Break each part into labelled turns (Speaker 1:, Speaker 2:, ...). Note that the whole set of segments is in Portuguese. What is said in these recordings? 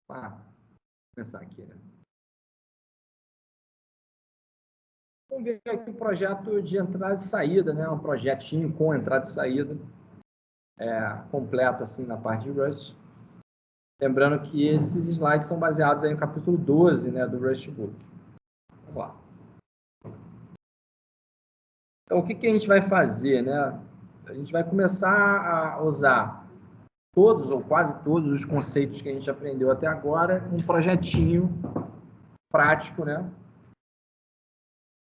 Speaker 1: Vamos começar aqui, né? Vamos ver aqui o projeto de entrada e saída, né? Um projetinho com entrada e saída completo assim na parte de Rust. Lembrando que esses slides são baseados aí no capítulo 12, né, do Rust Book. Vamos lá. Então, o que a gente vai fazer, né? A gente vai começar a usar todos ou quase todos os conceitos que a gente aprendeu até agora, um projetinho prático, né?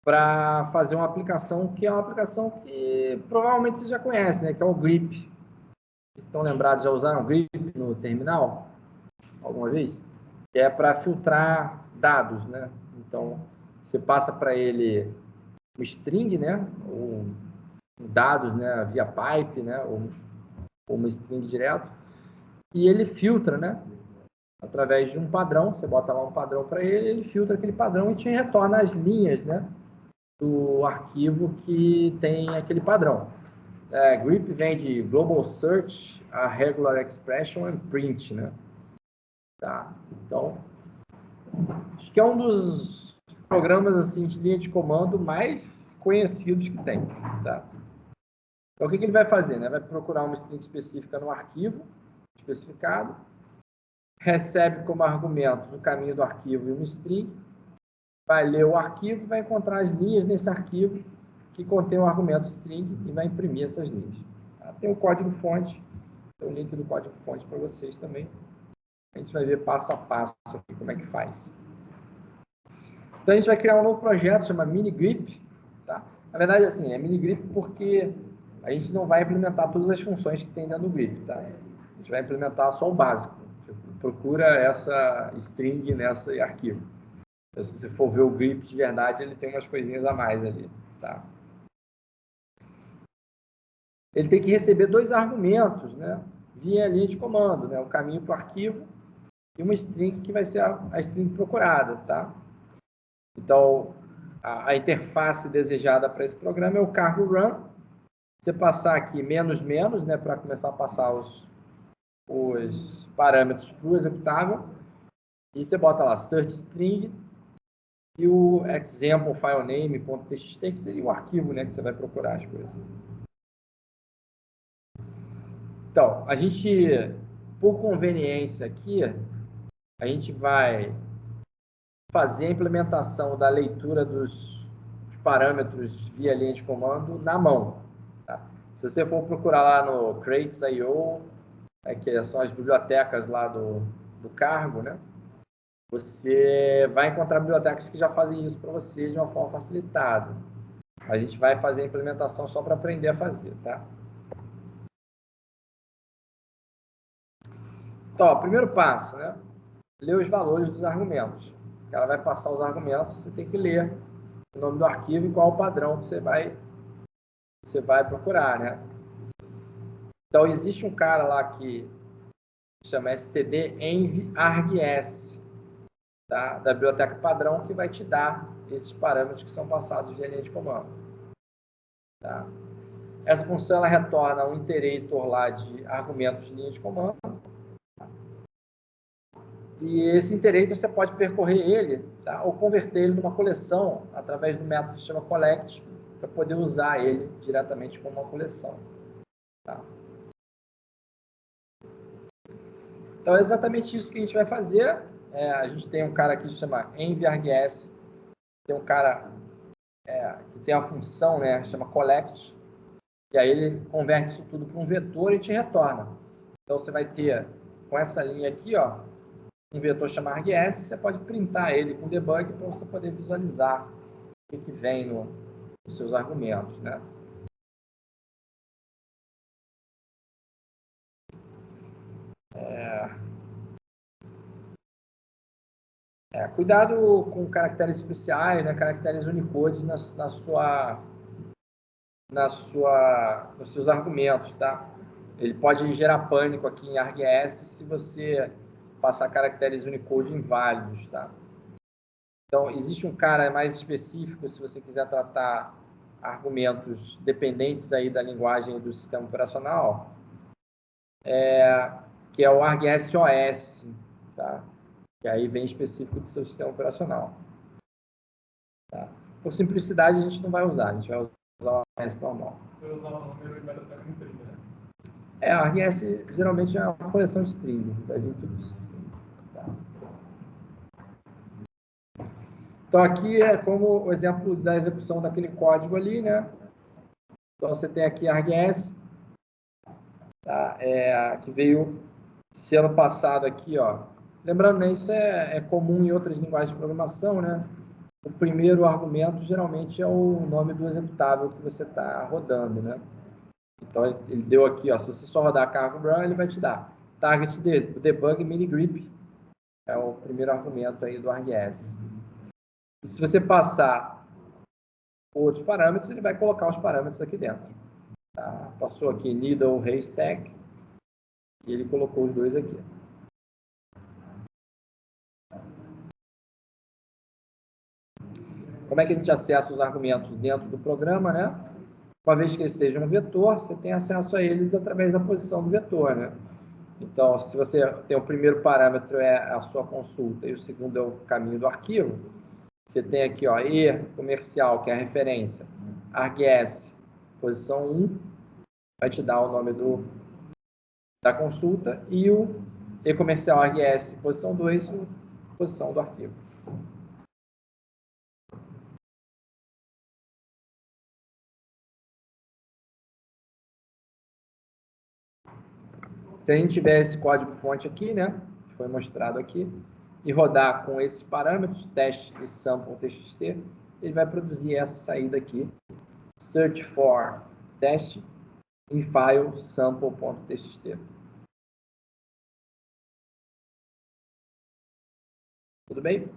Speaker 1: Para fazer uma aplicação que é uma aplicação que provavelmente você já conhece, né? Que é o grep. Vocês estão lembrados, já usaram o grep no terminal alguma vez? Que é para filtrar dados, né? Então, você passa para ele um string, né? Ou dados, né? Via pipe, né? Ou uma string direto. E ele filtra, né? Através de um padrão. Você bota lá um padrão para ele, ele filtra aquele padrão e te retorna as linhas, né? Do arquivo que tem aquele padrão. Grep vem de Global Search, a Regular Expression and Print, né? Tá? Então, acho que é um dos programas assim de linha de comando mais conhecidos que tem, tá? Então, o que ele vai fazer, né? Vai procurar uma string específica no arquivo especificado, recebe como argumento o caminho do arquivo e uma string, vai ler o arquivo, vai encontrar as linhas nesse arquivo que contém o argumento string e vai imprimir essas linhas. Tá? Tem o código-fonte, tem o link do código-fonte para vocês também. A gente vai ver passo a passo aqui como é que faz. Então, a gente vai criar um novo projeto, chama MiniGrep. Tá? Na verdade, assim, é MiniGrep porque a gente não vai implementar todas as funções que tem dentro do grep. Tá? A gente vai implementar só o básico. Procura essa string nesse arquivo. Então, se você for ver o grep de verdade, ele tem umas coisinhas a mais ali. Tá? Ele tem que receber dois argumentos, né, via linha de comando, né, o caminho para o arquivo e uma string que vai ser a string procurada. Tá? Então, a interface desejada para esse programa é o cargo run. Você passar aqui menos, né, para começar a passar os parâmetros para o executável. E você bota lá search string e o example file name.txt, que seria o arquivo, né, que você vai procurar as coisas. Então, a gente, por conveniência aqui, a gente vai fazer a implementação da leitura dos parâmetros via linha de comando na mão. Tá? Se você for procurar lá no crates.io, que são as bibliotecas lá do cargo, né? Você vai encontrar bibliotecas que já fazem isso para você de uma forma facilitada. A gente vai fazer a implementação só para aprender a fazer, tá? Então, ó, primeiro passo, né? Ler os valores dos argumentos. Ela vai passar os argumentos, você tem que ler o nome do arquivo e qual o padrão que você vai procurar, né? Então, existe um cara lá que chama std env args, tá? Da biblioteca padrão, que vai te dar esses parâmetros que são passados via linha de comando. Tá? Essa função ela retorna um iterator lá de argumentos de linha de comando. E esse iterator você pode percorrer ele, tá? Ou converter ele numa coleção através do método que se chama collect, para poder usar ele diretamente como uma coleção. Tá? Então é exatamente isso que a gente vai fazer. A gente tem um cara aqui que se chama env-args, tem um cara que tem a função, né, chama collect, e aí ele converte isso tudo para um vetor e te retorna. Então você vai ter com essa linha aqui, ó, um vetor chamado args, você pode printar ele com debug para você poder visualizar o que vem nos seus argumentos, né? Cuidado com caracteres especiais, né? Caracteres Unicode nos seus argumentos, tá? Ele pode gerar pânico aqui em args se você passar caracteres Unicode inválidos, tá? Então, existe um cara mais específico, se você quiser tratar argumentos dependentes aí da linguagem do sistema operacional, que é o args OS, tá? que aí vem específico do seu sistema operacional. Tá? Por simplicidade, a gente não vai usar, a gente vai usar o ARGS normal.
Speaker 2: Vai usar o número e vai dar para string, né?
Speaker 1: A ARGS geralmente é uma coleção de string, vai vir tudo string. Tá? Então, aqui é como o exemplo da execução daquele código ali, né? Então, você tem aqui a ARGS, tá? Que veio esse ano passado aqui, ó. Lembrando, né, isso é comum em outras linguagens de programação, né? O primeiro argumento geralmente é o nome do executável que você está rodando, né? Então, ele deu aqui, ó, se você só rodar cargo run, ele vai te dar target debug mini grep, é o primeiro argumento aí do ARGS. E se você passar outros parâmetros, ele vai colocar os parâmetros aqui dentro. Tá? Passou aqui needle haystack e ele colocou os dois aqui. Como é que a gente acessa os argumentos dentro do programa, né? Uma vez que eles sejam um vetor, você tem acesso a eles através da posição do vetor, né? Então, se você tem o primeiro parâmetro é a sua consulta e o segundo é o caminho do arquivo, você tem aqui, ó, E comercial, que é a referência, args, posição 1, vai te dar o nome da consulta, e o E comercial args, posição 2, posição do arquivo. Se a gente tiver esse código-fonte aqui, né, que foi mostrado aqui, e rodar com esses parâmetros, teste e sample.txt, ele vai produzir essa saída aqui, search for test em file sample.txt. Tudo bem?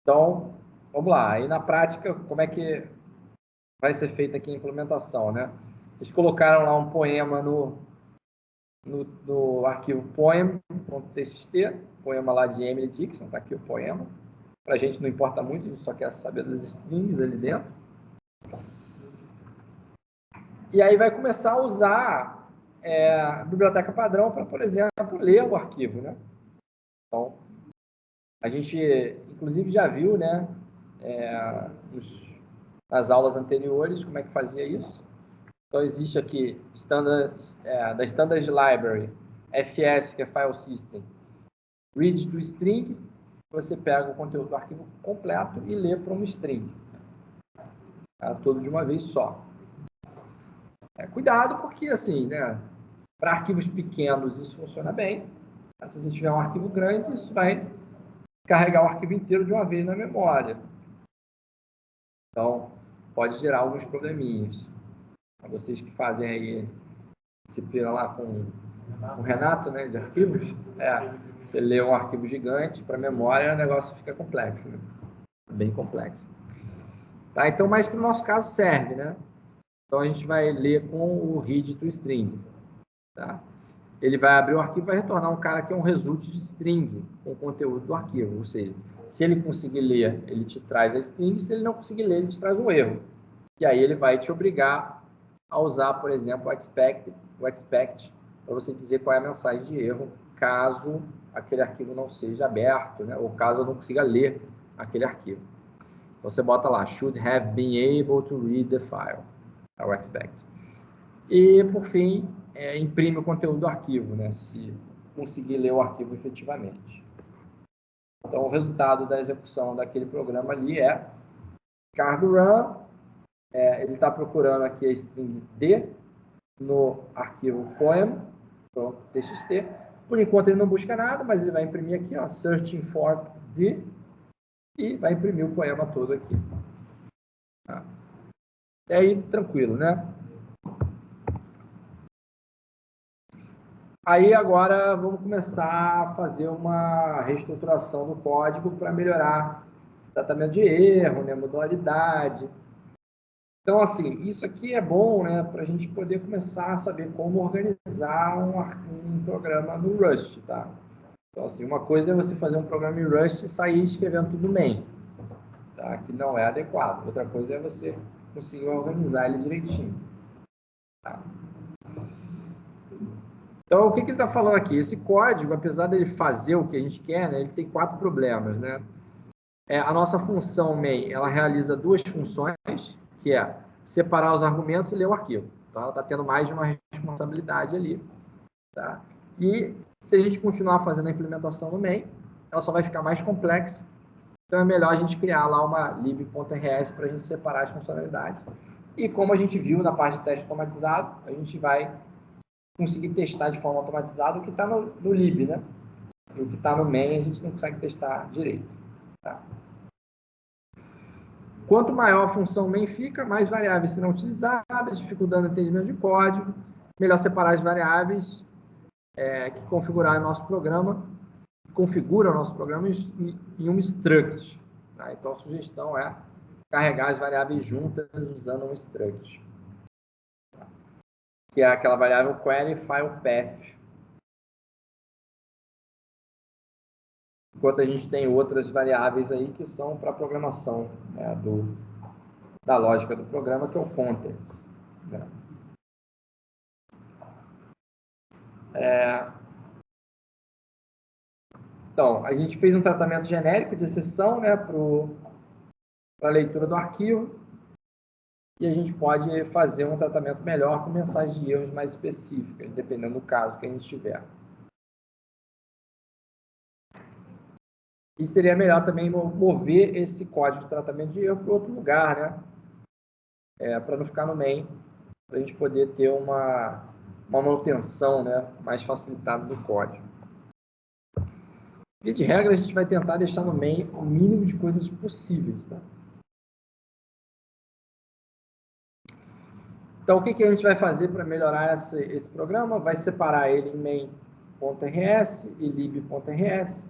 Speaker 1: Então, vamos lá. Aí na prática, como é que vai ser feita aqui a implementação, né? Eles colocaram lá um poema no arquivo poem.txt, poema lá de Emily Dixon, tá aqui o poema. Para a gente não importa muito, a gente só quer saber das strings ali dentro. E aí vai começar a usar a biblioteca padrão para, por exemplo, ler o arquivo, né? Então, a gente, inclusive, já viu, né, nas aulas anteriores, como é que fazia isso. Então, existe aqui da Standard Library, FS, que é File System, read to string, você pega o conteúdo do arquivo completo e lê para uma string. Tá? Tudo de uma vez só. Cuidado, porque, assim, né, para arquivos pequenos isso funciona bem. Se você tiver um arquivo grande, isso vai carregar o arquivo inteiro de uma vez na memória. Então, pode gerar alguns probleminhas. Para vocês que fazem aí disciplina lá com o Renato, né, de arquivos, você lê um arquivo gigante para memória, o negócio fica complexo, né? Bem complexo. Tá? Então, mas para o nosso caso serve, né? Então, a gente vai ler com o read to string. Tá? Ele vai abrir o arquivo e vai retornar um cara que é um result de string com o conteúdo do arquivo. Ou seja, se ele conseguir ler, ele te traz a string. Se ele não conseguir ler, ele te traz um erro. E aí ele vai te obrigar a usar, por exemplo, o expect para você dizer qual é a mensagem de erro, caso aquele arquivo não seja aberto, né? Ou caso eu não consiga ler aquele arquivo. Você bota lá, should have been able to read the file, é o expect. E, por fim, imprime o conteúdo do arquivo, né? Se conseguir ler o arquivo efetivamente. Então, o resultado da execução daquele programa ali é cargo run, ele está procurando aqui a string D no arquivo poem.txt. Por enquanto ele não busca nada, mas ele vai imprimir aqui, ó, searching for D, e vai imprimir o poema todo aqui. Tá? E aí, tranquilo, né? Aí agora vamos começar a fazer uma reestruturação do código para melhorar o tratamento de erro, né, modularidade. Então, assim, isso aqui é bom, né, para a gente poder começar a saber como organizar um programa no Rust, tá? Então, assim, uma coisa é você fazer um programa em Rust e sair escrevendo tudo main, tá? Que não é adequado. Outra coisa é você conseguir organizar ele direitinho. Tá? Então, o que ele está falando aqui? Esse código, apesar dele fazer o que a gente quer, né, ele tem 4 problemas, né? A nossa função main, ela realiza 2 funções, que é separar os argumentos e ler o arquivo. Então, ela está tendo mais de uma responsabilidade ali. Tá? E se a gente continuar fazendo a implementação no main, ela só vai ficar mais complexa. Então, é melhor a gente criar lá uma lib.rs para a gente separar as funcionalidades. E como a gente viu na parte de teste automatizado, a gente vai conseguir testar de forma automatizada o que está no lib, né? E o que está no main a gente não consegue testar direito. Tá? Quanto maior a função main fica, mais variáveis serão utilizadas, dificultando o entendimento de código, melhor separar as variáveis que configuram o nosso programa em um struct. Tá? Então, a sugestão é carregar as variáveis juntas usando um struct, tá? Que é aquela variável query file path. Enquanto a gente tem outras variáveis aí que são para programação, né, da lógica do programa, que é o contents. Né? Então, a gente fez um tratamento genérico de exceção, né, para a leitura do arquivo, e a gente pode fazer um tratamento melhor com mensagens de erros mais específicas, dependendo do caso que a gente tiver. E seria melhor também mover esse código de tratamento de erro para outro lugar, né, para não ficar no main, para a gente poder ter uma manutenção, né, mais facilitada do código. Via de regra, a gente vai tentar deixar no main o mínimo de coisas possíveis. Tá? Então, o que a gente vai fazer para melhorar esse programa? Vai separar ele em main.rs e lib.rs.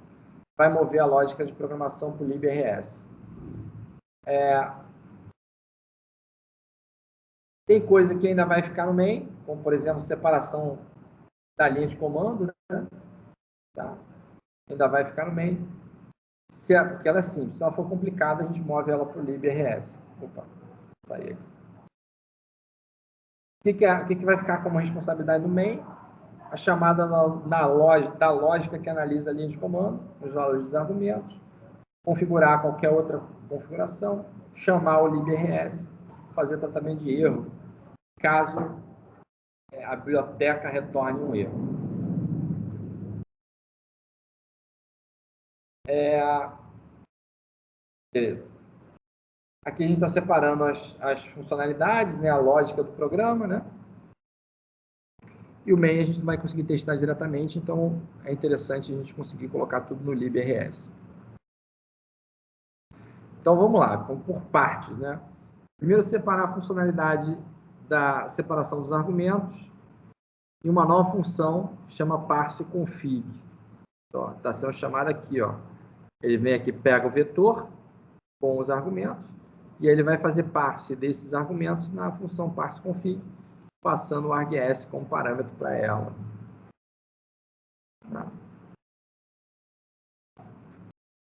Speaker 1: Vai mover a lógica de programação para o lib.rs. Tem coisa que ainda vai ficar no main, como, por exemplo, separação da linha de comando. Né? Tá? Ainda vai ficar no main. Porque ela é simples. Se ela for complicada, a gente move ela para o lib.rs. Opa, saí aqui. O que vai ficar como responsabilidade do main? A chamada da lógica que analisa a linha de comando, os valores dos argumentos, configurar qualquer outra configuração, chamar o lib.rs, fazer tratamento de erro, caso a biblioteca retorne um erro. Beleza. Aqui a gente está separando as funcionalidades, né, a lógica do programa, né? E o main a gente não vai conseguir testar diretamente, então é interessante a gente conseguir colocar tudo no lib.rs. Então vamos lá, por partes, né? Primeiro, separar a funcionalidade da separação dos argumentos e uma nova função que chama parse config. Está sendo chamada aqui, ó. Ele vem aqui, pega o vetor com os argumentos e ele vai fazer parse desses argumentos na função parse config, passando o args como parâmetro para ela. Tá?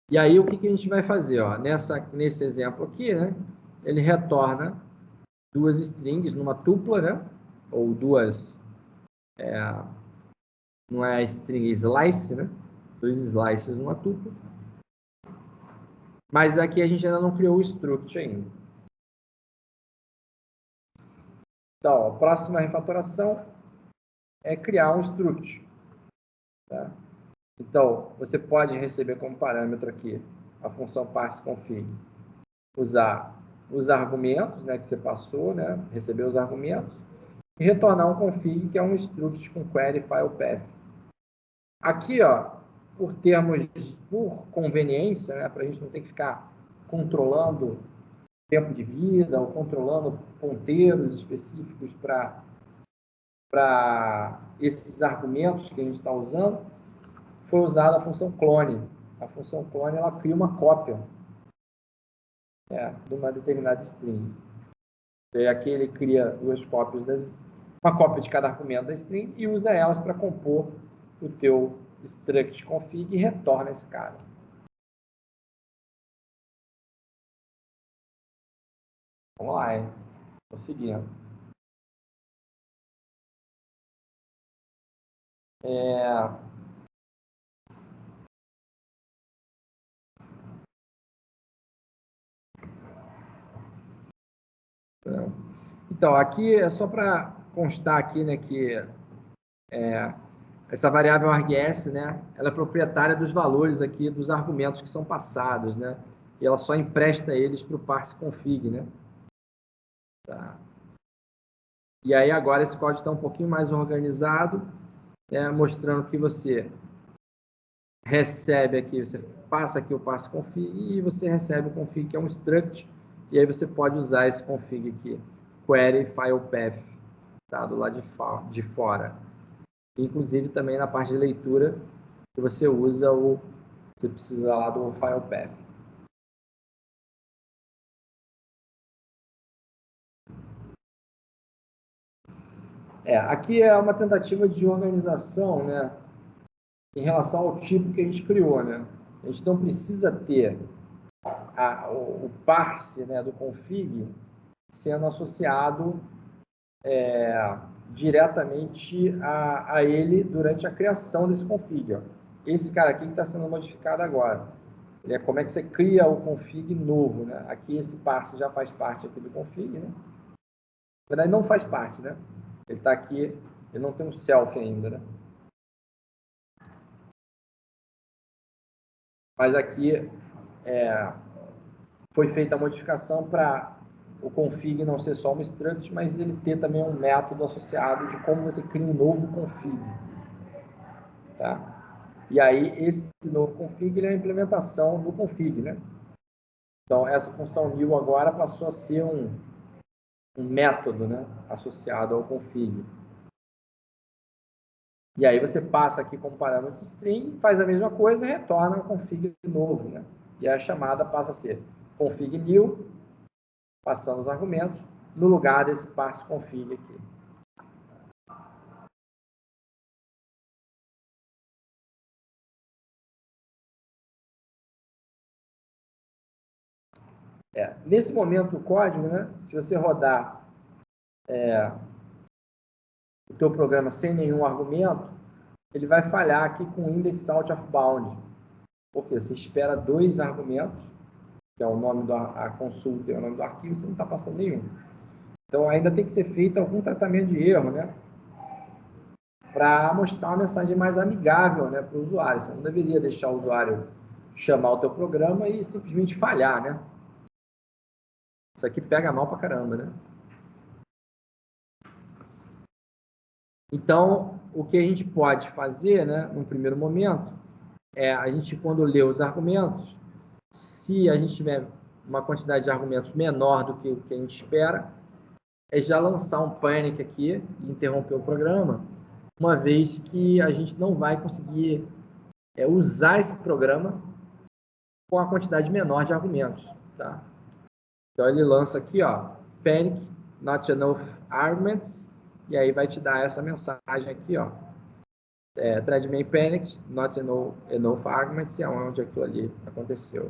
Speaker 1: E aí, o que a gente vai fazer? Ó? Nesse exemplo aqui, né, ele retorna 2 strings numa tupla, né, ou duas... não é string slice, né? 2 slices numa tupla. Mas aqui a gente ainda não criou o struct ainda. Então, a próxima refatoração é criar um struct. Tá? Então, você pode receber como parâmetro aqui a função parseConfig, usar os argumentos, né, que você passou, né, receber os argumentos, e retornar um config, que é um struct com query file path. Aqui, ó, por conveniência, né, para a gente não ter que ficar controlando tempo de vida ou controlando ponteiros específicos para esses argumentos que a gente está usando, foi usada a função clone. A função clone, ela cria uma cópia de uma determinada string. E aqui ele cria 2 cópias, uma cópia de cada argumento da string e usa elas para compor o teu struct config e retorna esse cara. Vamos lá, hein? Estou seguindo. Então, aqui é só para constar aqui, né, que essa variável args, né, ela é proprietária dos valores aqui dos argumentos que são passados, né, e ela só empresta eles para o parse config, né. Tá. E aí agora esse código está um pouquinho mais organizado, né, mostrando que você recebe aqui, você passa aqui o parse config e você recebe o config, que é um struct, e aí você pode usar esse config aqui, query file path, tá, do lado de fora. Inclusive também na parte de leitura, que você usa você precisa lá do file path. Aqui é uma tentativa de organização, né, em relação ao tipo que a gente criou, né? A gente não precisa ter o parse, né, do config sendo associado diretamente a ele durante a criação desse config. Ó. Esse cara aqui que está sendo modificado agora. Como é que você cria o config novo, né? Aqui esse parse já faz parte aqui do config, né? Na verdade não faz parte, né? Ele está aqui, ele não tem um self ainda, né? Mas aqui foi feita a modificação para o config não ser só um struct, mas ele ter também um método associado de como você cria um novo config. Tá? E aí, esse novo config é a implementação do config, né? Então, essa função new agora passou a ser um método, né, associado ao config. E aí você passa aqui como parâmetro string, faz a mesma coisa e retorna um config novo, né? E a chamada passa a ser config new, passando os argumentos, no lugar desse parse config aqui. Nesse momento do código, né, se você rodar o teu programa sem nenhum argumento, ele vai falhar aqui com index out of bound. Porque você espera 2 argumentos, que é o nome da consulta e o nome do arquivo, você não está passando nenhum. Então, ainda tem que ser feito algum tratamento de erro, né? Para mostrar uma mensagem mais amigável, né, para o usuário. Você não deveria deixar o usuário chamar o teu programa e simplesmente falhar, né? Isso aqui pega mal pra caramba, né? Então, o que a gente pode fazer, né, num primeiro momento, a gente, quando lê os argumentos, se a gente tiver uma quantidade de argumentos menor do que o que a gente espera, é já lançar um panic aqui e interromper o programa, uma vez que a gente não vai conseguir usar esse programa com a quantidade menor de argumentos, tá? Então, ele lança aqui, ó, panic, not enough arguments, e aí vai te dar essa mensagem aqui, ó, thread main panic, not enough arguments, e é onde aquilo ali aconteceu.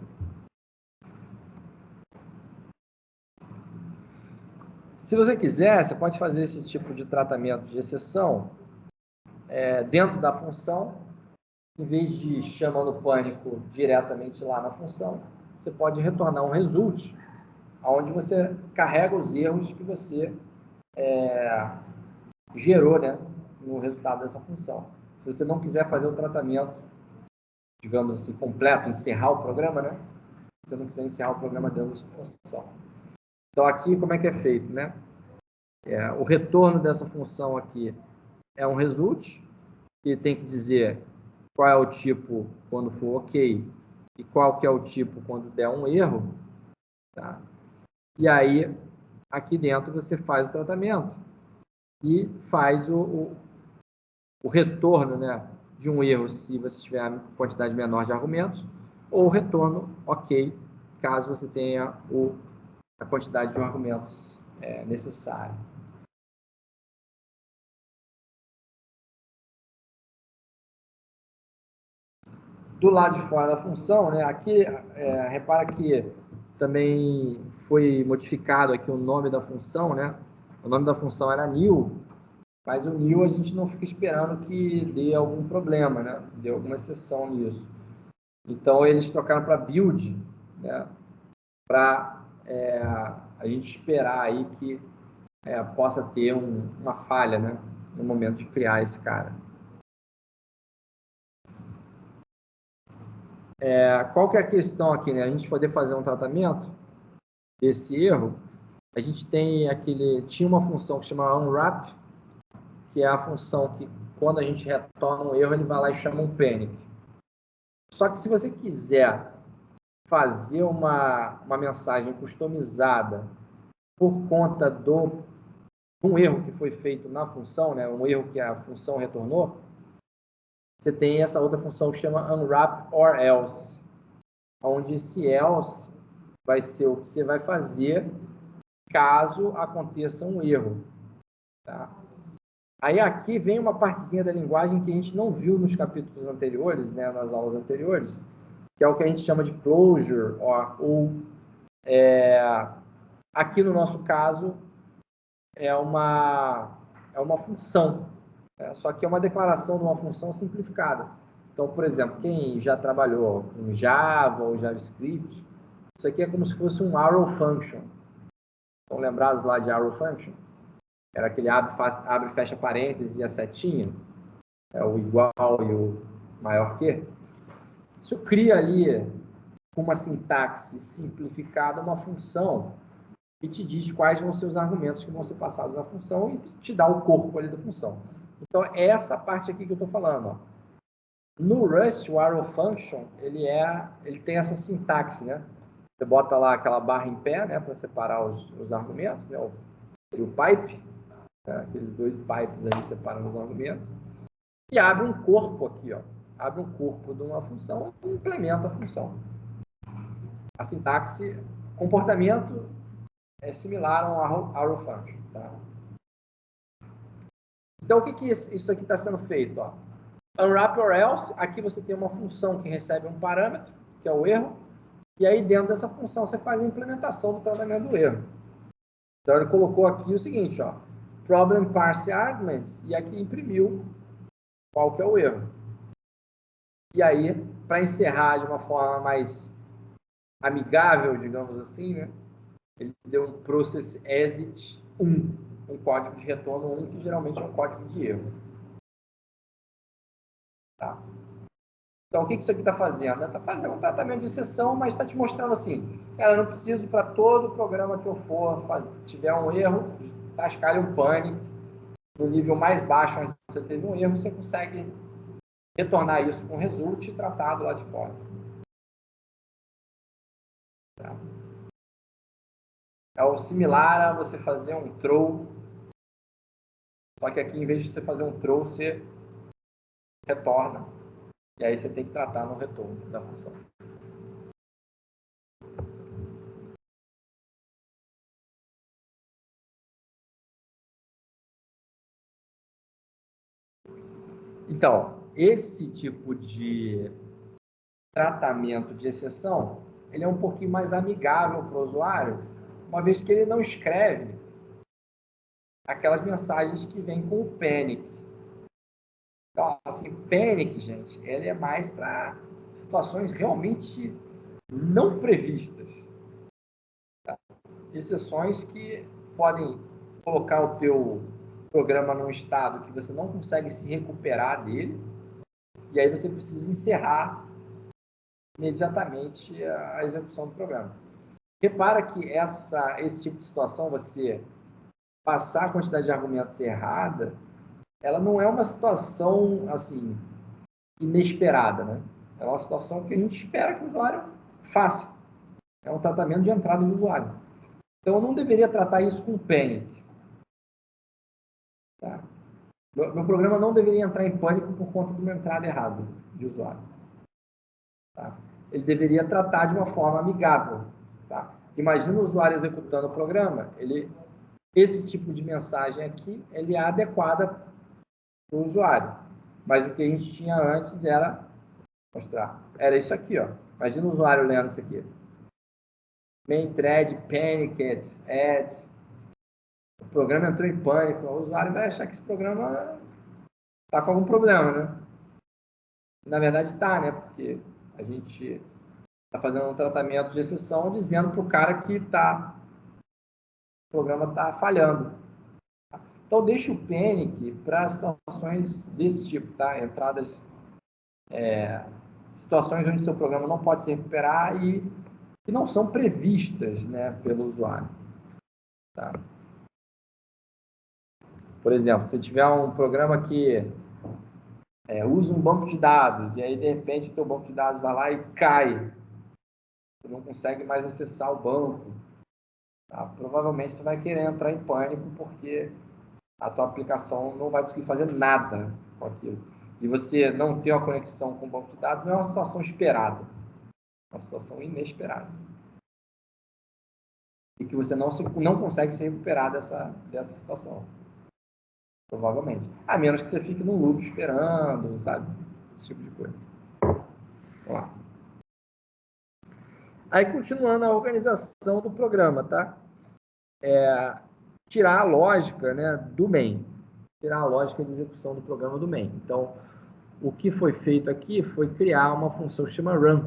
Speaker 1: Se você quiser, você pode fazer esse tipo de tratamento de exceção dentro da função, em vez de chamando o pânico diretamente lá na função, você pode retornar um result, onde você carrega os erros que você gerou, né, no resultado dessa função. Se você não quiser fazer o tratamento, digamos assim, completo, encerrar o programa, né? Se você não quiser encerrar o programa dentro da sua função. Então, aqui, como é que é feito, né? O retorno dessa função aqui é um result, que tem que dizer qual é o tipo quando for ok e qual que é o tipo quando der um erro, tá? E aí, aqui dentro, você faz o tratamento e faz o retorno, né, de um erro se você tiver a quantidade menor de argumentos, ou o retorno ok, caso você tenha a quantidade de argumentos necessária. Do lado de fora da função, né, aqui, repara que também foi modificado aqui o nome da função, né? O nome da função era new, Mas o new a gente não fica esperando que dê algum problema, né? Dê alguma exceção nisso. Então, eles trocaram para build, né? Para a gente esperar aí que possa ter uma falha, né? No momento de criar esse cara. Qual que é a questão aqui, né? A gente poder fazer um tratamento desse erro. A gente tinha uma função que chama unwrap, que é a função que, quando a gente retorna um erro, ele vai lá e chama um panic. Só que se você quiser fazer uma mensagem customizada por conta de um erro que foi feito na função, né, um erro que a função retornou, você tem essa outra função que chama unwrap or else, onde esse else vai ser o que você vai fazer caso aconteça um erro. Tá? Aí aqui vem uma partezinha da linguagem que a gente não viu nos capítulos anteriores, né, nas aulas anteriores, que é o que a gente chama de closure, ou aqui no nosso caso é uma função, né? Só que é uma declaração de uma função simplificada. Então, por exemplo, quem já trabalhou com Java ou JavaScript, isso aqui é como se fosse um arrow function. Estão lembrados lá de arrow function? Era aquele abre e fecha parênteses e a setinha, o igual e o maior que. Isso cria ali, com uma sintaxe simplificada, uma função que te diz quais vão ser os argumentos que vão ser passados na função e te dá o corpo ali da função. Então, é essa parte aqui que eu estou falando. Ó. No Rust, o arrow function, ele tem essa sintaxe, né? Você bota lá aquela barra em pé, né, para separar os argumentos, né? O pipe, né? Aqueles dois pipes ali separando os argumentos. E abre um corpo aqui, ó. Abre um corpo de uma função e implementa a função. A sintaxe, comportamento é similar a um arrow function. Tá? Então, o que isso aqui está sendo feito? Ó? Unwrap or else, aqui você tem uma função que recebe um parâmetro, que é o erro, e aí dentro dessa função você faz a implementação do tratamento do erro. Então, ele colocou aqui o seguinte, ó, problem parse arguments, e aqui imprimiu qual que é o erro. E aí, para encerrar de uma forma mais amigável, digamos assim, né? Ele deu um process exit 1, um código de retorno 1, que geralmente é um código de erro. Tá? Então, o que isso aqui está fazendo? Está fazendo um tratamento de exceção, mas está te mostrando assim, cara, eu não preciso para todo programa que eu for tiver um erro, tascar um panic no nível mais baixo onde você teve um erro, você consegue retornar isso com result e tratado lá de fora. Tá? É o similar a você fazer um throw, só que aqui, em vez de você fazer um throw, você retorna. E aí você tem que tratar no retorno da função. Então, esse tipo de tratamento de exceção, ele é um pouquinho mais amigável para o usuário, uma vez que ele não escreve aquelas mensagens que vêm com o panic. Então, assim, panic, gente, ele é mais para situações realmente não previstas. Tá? Exceções que podem colocar o teu programa num estado que você não consegue se recuperar dele, e aí você precisa encerrar imediatamente a execução do programa. Repara que esse tipo de situação, você passar a quantidade de argumentos errada, ela não é uma situação assim inesperada, né? É uma situação que a gente espera que o usuário faça. É um tratamento de entrada do usuário. Então, eu não deveria tratar isso com panic. Tá? Meu programa não deveria entrar em pânico por conta de uma entrada errada de usuário. Tá? Ele deveria tratar de uma forma amigável. Tá? Imagina o usuário executando o programa, esse tipo de mensagem aqui, ele é adequada para o usuário. Mas o que a gente tinha antes era isso aqui, ó. Imagina o usuário lendo isso aqui. Main thread, panicked, add. o programa entrou em pânico, o usuário vai achar que esse programa está com algum problema, né? Na verdade está, né? Porque a gente está fazendo um tratamento de exceção dizendo para o cara que o programa está falhando. Então, deixa o Panic para situações desse tipo, tá? Entradas, situações onde seu programa não pode se recuperar e que não são previstas, né, pelo usuário. Tá? Por exemplo, se tiver um programa que usa um banco de dados e aí, de repente, o teu banco de dados vai lá e cai, você não consegue mais acessar o banco, tá? Provavelmente você vai querer entrar em pânico porque a tua aplicação não vai conseguir fazer nada com aquilo. E você não ter uma conexão com o banco de dados não é uma situação esperada, é uma situação inesperada. E que você não consegue se recuperar dessa situação. Provavelmente. A menos que você fique num loop esperando, sabe? Esse tipo de coisa. Vamos lá. Aí, continuando a organização do programa, tá? Tirar a lógica, né, do main. Tirar a lógica de execução do programa do main. Então, o que foi feito aqui foi criar uma função que chama run,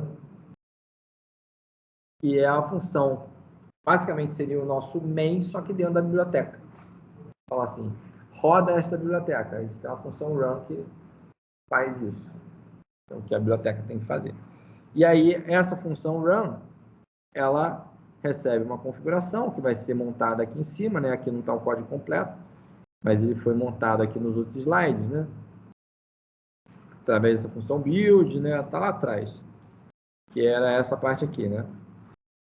Speaker 1: que é a função, basicamente seria o nosso main, só que dentro da biblioteca. Fala assim, roda essa biblioteca. A gente tem uma função run que faz isso. Então, o que a biblioteca tem que fazer. E aí, essa função run, ela recebe uma configuração que vai ser montada aqui em cima, né? Aqui não está o código completo, mas ele foi montado aqui nos outros slides, né? Através dessa função build, né? Está lá atrás, que era essa parte aqui, né?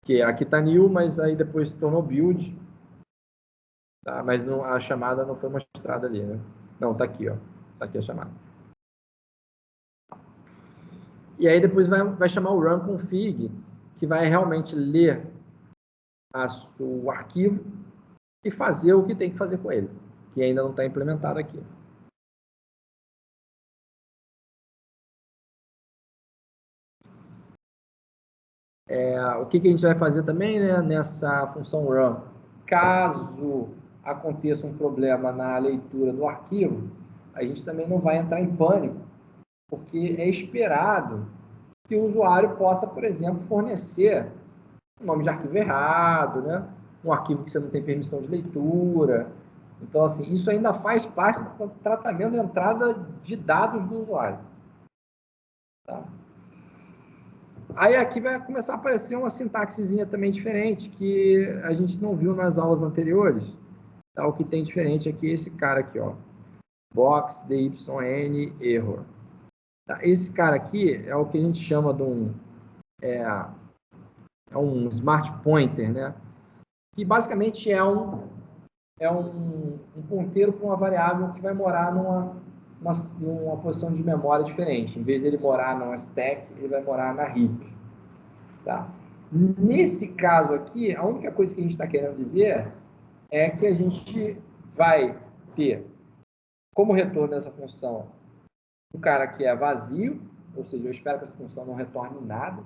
Speaker 1: Que aqui está new, mas aí depois se tornou build, tá? Mas não, a chamada não foi mostrada ali, né? Não, está aqui, ó. Está aqui a chamada. E aí depois vai chamar o run config, que vai realmente ler o arquivo e fazer o que tem que fazer com ele, que ainda não está implementado aqui. O que a gente vai fazer também, né, nessa função run? Caso aconteça um problema na leitura do arquivo, a gente também não vai entrar em pânico, porque é esperado que o usuário possa, por exemplo, fornecer um nome de arquivo errado, né? Um arquivo que você não tem permissão de leitura. Então, assim, isso ainda faz parte do tratamento da entrada de dados do usuário. Tá? Aí aqui vai começar a aparecer uma sintaxezinha também diferente, que a gente não viu nas aulas anteriores. Tá? O que tem diferente aqui é esse cara aqui, ó. Box dyn error. Tá? Esse cara aqui é o que a gente chama de um smart pointer, né? Que basicamente é um ponteiro para uma variável que vai morar numa posição de memória diferente. Em vez dele morar numa stack, ele vai morar na heap. Tá? Nesse caso aqui, a única coisa que a gente está querendo dizer é que a gente vai ter como retorno dessa função um cara que é vazio, ou seja, eu espero que essa função não retorne nada,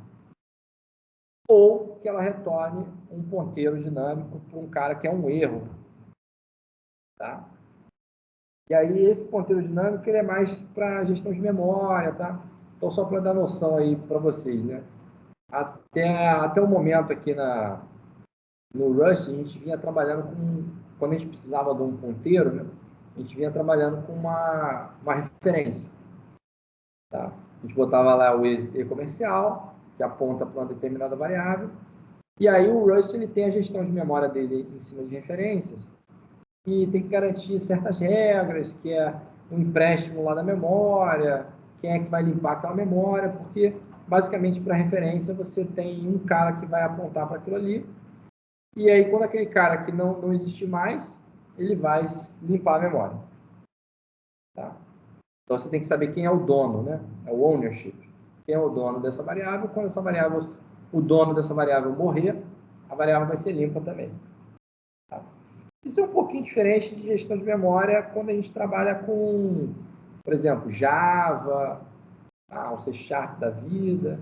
Speaker 1: ou que ela retorne um ponteiro dinâmico para um cara que é um erro. Tá? E aí esse ponteiro dinâmico ele é mais para gestão de memória, tá? Então só para dar noção aí para vocês, né? Até o momento aqui no Rush, a gente vinha trabalhando quando a gente precisava de um ponteiro, né? A gente vinha trabalhando com uma referência, tá? A gente botava lá o e comercial, que aponta para uma determinada variável, e aí o Rush ele tem a gestão de memória dele em cima de referências, e tem que garantir certas regras, que é um empréstimo lá da memória, quem é que vai limpar aquela memória, porque basicamente para referência você tem um cara que vai apontar para aquilo ali, e aí quando aquele cara que não existe mais, ele vai limpar a memória. Tá? Então você tem que saber quem é o dono, né? É o ownership. Quem é o dono dessa variável? Quando o dono dessa variável morrer, a variável vai ser limpa também. Tá? Isso é um pouquinho diferente de gestão de memória quando a gente trabalha com, por exemplo, Java, o C# da vida.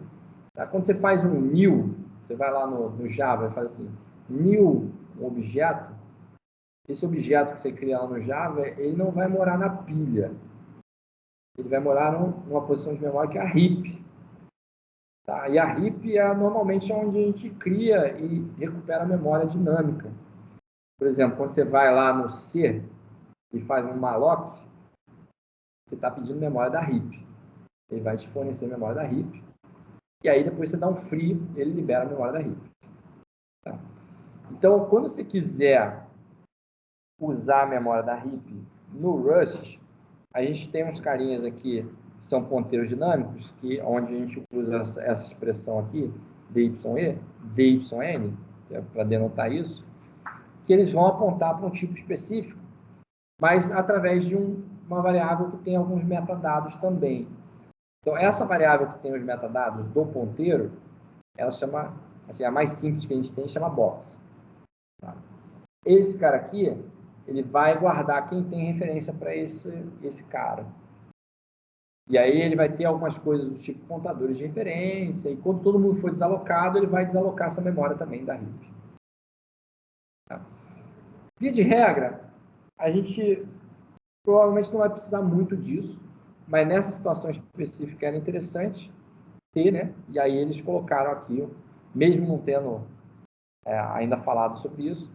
Speaker 1: Tá? Quando você faz um new, você vai lá no Java e faz assim, new um objeto, esse objeto que você cria lá no Java, ele não vai morar na pilha. Ele vai morar numa posição de memória que é a heap. Tá? E a heap é normalmente onde a gente cria e recupera a memória dinâmica. Por exemplo, quando você vai lá no C e faz um malloc, você está pedindo memória da heap. Ele vai te fornecer memória da heap. E aí depois você dá um free, ele libera a memória da heap. Tá? Então, quando você quiser usar a memória da heap no Rust, a gente tem uns carinhas aqui que são ponteiros dinâmicos, onde a gente usa essa expressão aqui, DYE, DYN, que é para denotar isso, que eles vão apontar para um tipo específico, mas através de uma variável que tem alguns metadados também. Então, essa variável que tem os metadados do ponteiro, ela chama, assim, a mais simples que a gente tem, chama box. Tá? Esse cara aqui, ele vai guardar quem tem referência para esse cara. E aí ele vai ter algumas coisas do tipo contadores de referência, e quando todo mundo for desalocado, ele vai desalocar essa memória também da heap. Tá? Via de regra, a gente provavelmente não vai precisar muito disso, mas nessa situação específica era interessante ter, né? E aí eles colocaram aqui, mesmo não tendo ainda falado sobre isso,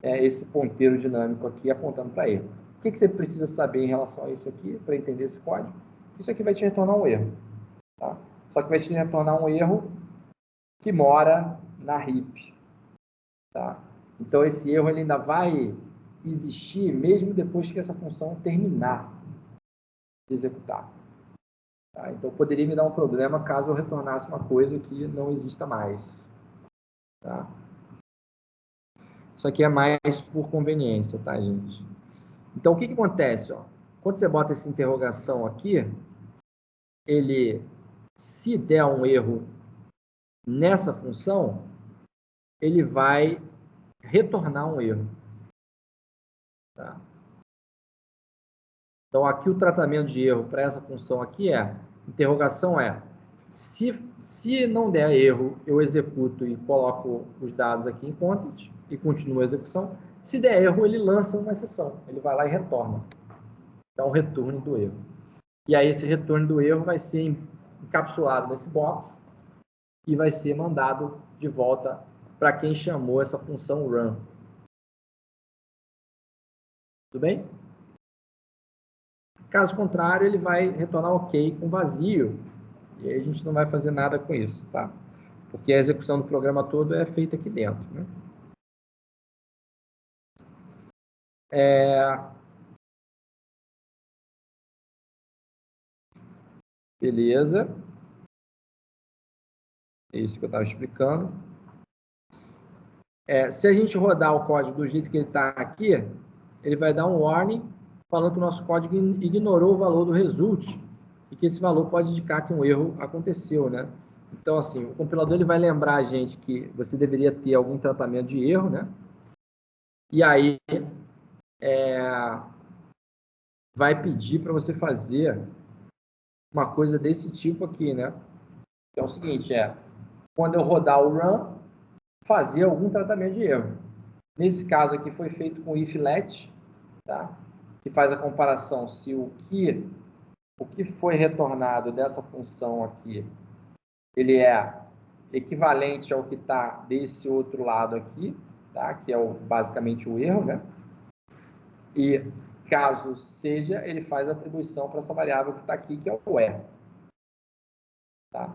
Speaker 1: esse ponteiro dinâmico aqui apontando para erro. O que você precisa saber em relação a isso aqui, para entender esse código? Isso aqui vai te retornar um erro. Tá? Só que vai te retornar um erro que mora na heap. Tá? Então, esse erro ele ainda vai existir mesmo depois que essa função terminar de executar. Tá? Então, poderia me dar um problema caso eu retornasse uma coisa que não exista mais. Tá? Isso aqui é mais por conveniência, tá, gente? Então, o que acontece? Ó? Quando você bota essa interrogação aqui, ele, se der um erro nessa função, ele vai retornar um erro. Tá? Então, aqui o tratamento de erro para essa função aqui interrogação se não der erro, eu executo e coloco os dados aqui em content e continuo a execução. Se der erro, ele lança uma exceção. Ele vai lá e retorna. Então, retorno do erro. E aí, esse retorno do erro vai ser encapsulado nesse box e vai ser mandado de volta para quem chamou essa função run. Tudo bem? Caso contrário, ele vai retornar ok com vazio. E aí a gente não vai fazer nada com isso, tá? Porque a execução do programa todo é feita aqui dentro, né? Beleza. É isso que eu estava explicando. Se a gente rodar o código do jeito que ele está aqui, ele vai dar um warning falando que o nosso código ignorou o valor do result e que esse valor pode indicar que um erro aconteceu, né? Então, assim, o compilador ele vai lembrar a gente que você deveria ter algum tratamento de erro, né? E aí vai pedir para você fazer uma coisa desse tipo aqui, né? Que é o seguinte, quando eu rodar o run, fazer algum tratamento de erro. Nesse caso aqui foi feito com if let, tá? Que faz a comparação se o que foi retornado dessa função aqui, ele é equivalente ao que está desse outro lado aqui, tá? Que é basicamente o erro, né? E caso seja, ele faz a atribuição para essa variável que está aqui, que é o erro. Tá?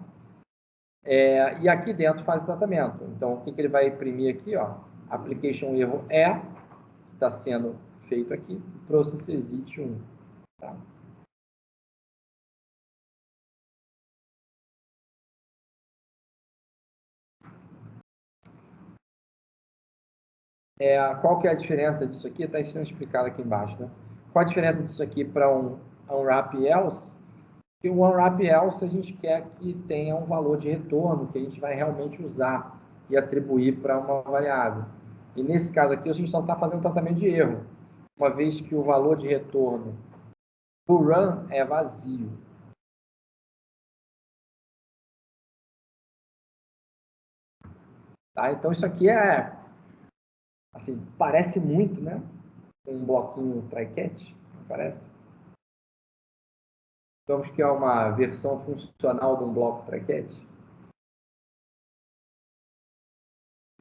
Speaker 1: E aqui dentro faz o tratamento. Então, o que ele vai imprimir aqui? Ó, application erro que está sendo feito aqui, process exit 1. Tá? Qual que é a diferença disso aqui? Está sendo explicado aqui embaixo. Né? Qual a diferença disso aqui para um unwrap else? Que o unwrap else a gente quer que tenha um valor de retorno que a gente vai realmente usar e atribuir para uma variável. E nesse caso aqui a gente só está fazendo tratamento de erro, uma vez que o valor de retorno do run é vazio. Tá? Então isso aqui assim, parece muito, né? um bloquinho try-catch, não parece? Digamos que é uma versão funcional de um bloco try-catch.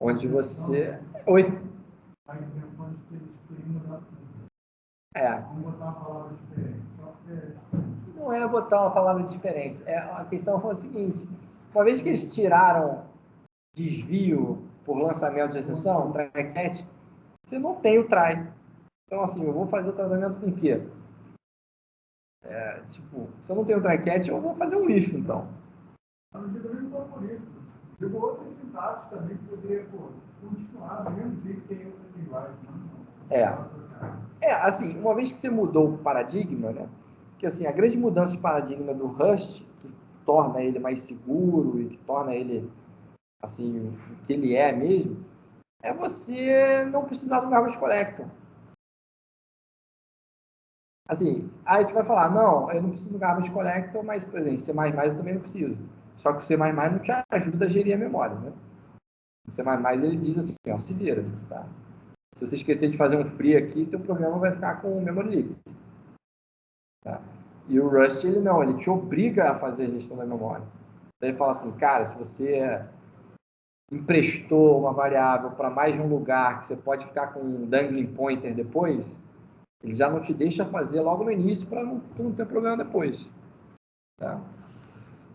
Speaker 1: Onde você... Oi?
Speaker 2: A intenção de que eles queriam mudar tudo.
Speaker 1: É.
Speaker 2: Vamos botar uma palavra diferente. Só que...
Speaker 1: Não é botar uma palavra diferente. A questão foi o seguinte. Uma vez que eles tiraram desvio por lançamento de exceção, try-catch, você não tem o try. Então, assim, eu vou fazer o tratamento com o quê? Tipo, se eu não tenho o try-catch, eu vou fazer um if, então.
Speaker 2: Eu não digo nem só por isso. Digo outras sintaxes também que poderia continuar do mesmo jeito que tem outras linguagens.
Speaker 1: Assim, uma vez que você mudou o paradigma, né? Que assim, a grande mudança de paradigma do Rust, que torna ele mais seguro e que torna ele assim, o que ele é mesmo, é você não precisar do garbage collector. Assim, aí tu vai falar, não, eu não preciso do garbage collector, mas, por exemplo, C++ eu também não preciso. Só que o C++ não te ajuda a gerir a memória, né? O C++ ele diz assim, ó, se vira, tá? Se você esquecer de fazer um free aqui, teu programa vai ficar com o memory leak. Tá? E o Rust, ele não, ele te obriga a fazer a gestão da memória. Então ele fala assim, cara, se você emprestou uma variável para mais de um lugar, que você pode ficar com um dangling pointer depois, ele já não te deixa fazer logo no início para não ter problema depois. Tá?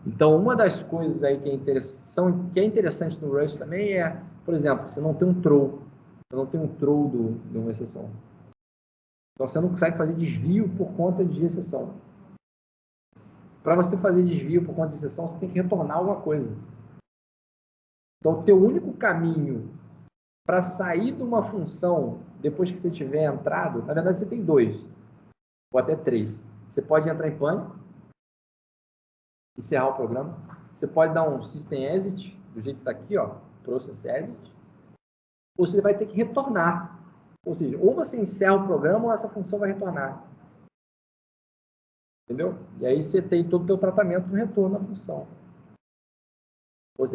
Speaker 1: Então, uma das coisas aí que é interessante no Rust também é, por exemplo, você não tem um throw. Você não tem um throw de uma exceção. Então, você não consegue fazer desvio por conta de exceção. Para você fazer desvio por conta de exceção, você tem que retornar alguma coisa. Então, o teu único caminho para sair de uma função depois que você tiver entrado, na verdade, você tem dois, ou até três. Você pode entrar em pânico, encerrar o programa. Você pode dar um system exit, do jeito que está aqui, ó, process exit, ou você vai ter que retornar. Ou seja, ou você encerra o programa ou essa função vai retornar. Entendeu? E aí você tem todo o teu tratamento no retorno da função.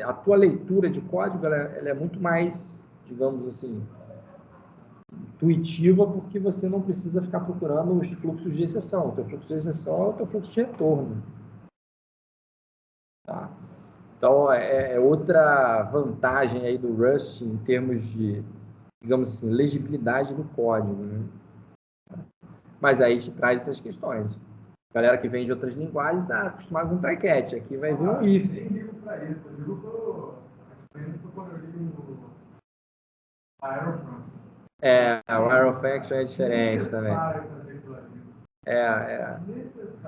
Speaker 1: A tua leitura de código ela é muito mais, digamos assim, intuitiva, porque você não precisa ficar procurando os fluxos de exceção. O teu fluxo de exceção é o teu fluxo de retorno. Tá? Então, é outra vantagem aí do Rust em termos de, digamos assim, legibilidade do código. Né? Mas aí te traz essas questões. A galera que vem de outras linguagens está acostumada com try-catch. Aqui vai vir um if.
Speaker 2: Nem ligo para isso. Eu digo quando eu ligo a Aerofront.
Speaker 1: O Aerofaction é diferente também.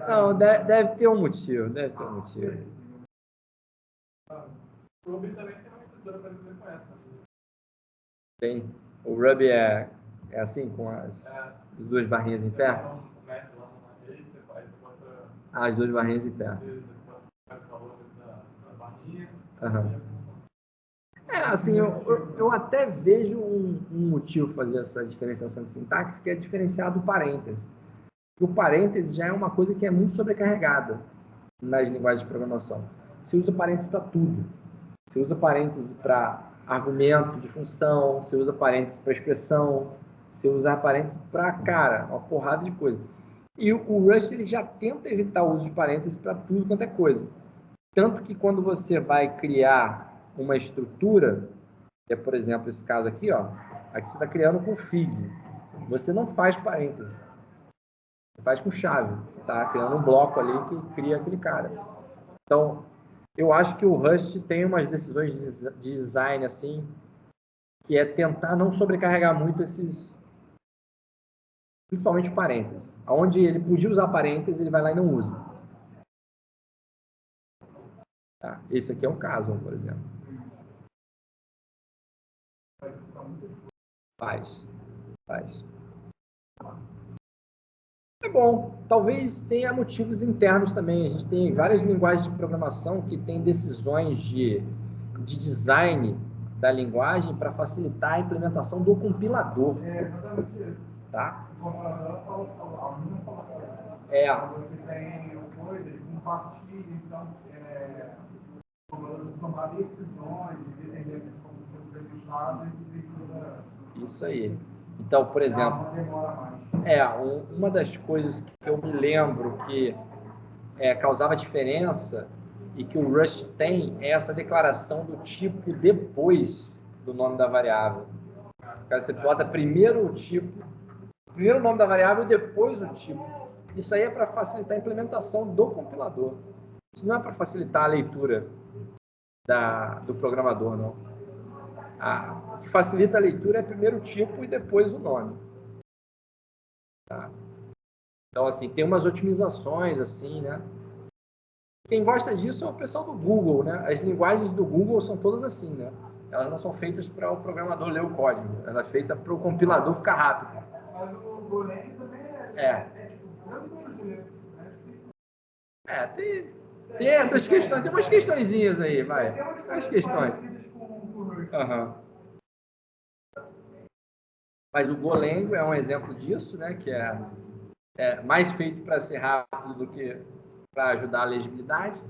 Speaker 1: Não, deve ter um motivo. Deve ter um motivo.
Speaker 2: O Ruby também tem uma estrutura parecida com essa.
Speaker 1: Tem. O Ruby é assim, com as duas barrinhas em pé? As duas barrinhas em pé. Uhum. Assim, eu até vejo um motivo fazer essa diferenciação de sintaxe, que é diferenciar do parêntese. O parêntese já é uma coisa que é muito sobrecarregada nas linguagens de programação. Você usa parêntese para tudo. Você usa parêntese para argumento de função, você usa parêntese para expressão, você usa parêntese para, cara, uma porrada de coisa. E o Rust ele já tenta evitar o uso de parêntese para tudo quanto é coisa. Tanto que quando você vai criar uma estrutura, que é, por exemplo, esse caso aqui, ó, aqui você está criando com fig. Você não faz parêntese. Você faz com chave. Você está criando um bloco ali que cria aquele cara. Então, eu acho que o Rust tem umas decisões de design assim, que é tentar não sobrecarregar muito esses, principalmente o parêntese. Onde ele podia usar parêntese, ele vai lá e não usa. Tá? Esse aqui é um caso, por exemplo. Faz. É bom. Talvez tenha motivos internos também. A gente tem várias linguagens de programação que têm decisões de design da linguagem para facilitar a implementação do compilador.
Speaker 2: Exatamente isso.
Speaker 1: Tá?
Speaker 2: O compilador fala, você tem coisa, ele compartilha, então, tomar decisões, dependendo de como você está registrado,
Speaker 1: Isso aí. Então, por exemplo,
Speaker 2: Não demora mais.
Speaker 1: uma das coisas que eu me lembro que causava diferença e que o Rust tem é essa declaração do tipo depois do nome da variável. Você bota primeiro o tipo, primeiro o nome da variável e depois o tipo. Isso aí é para facilitar a implementação do compilador. Isso não é para facilitar a leitura do programador, não. O que facilita a leitura é primeiro o tipo e depois o nome. Tá? Então, assim, tem umas otimizações, assim, né? Quem gosta disso é o pessoal do Google, né? As linguagens do Google são todas assim, né? Elas não são feitas para o programador ler o código. Ela é feita para o compilador ficar rápido.
Speaker 2: Mas o Golang também
Speaker 1: Tem essas questões, tem umas questõezinhas aí, vai. As questões. Uhum. Mas o Golang é um exemplo disso, né? Que é mais feito para ser rápido do que para ajudar a legibilidade.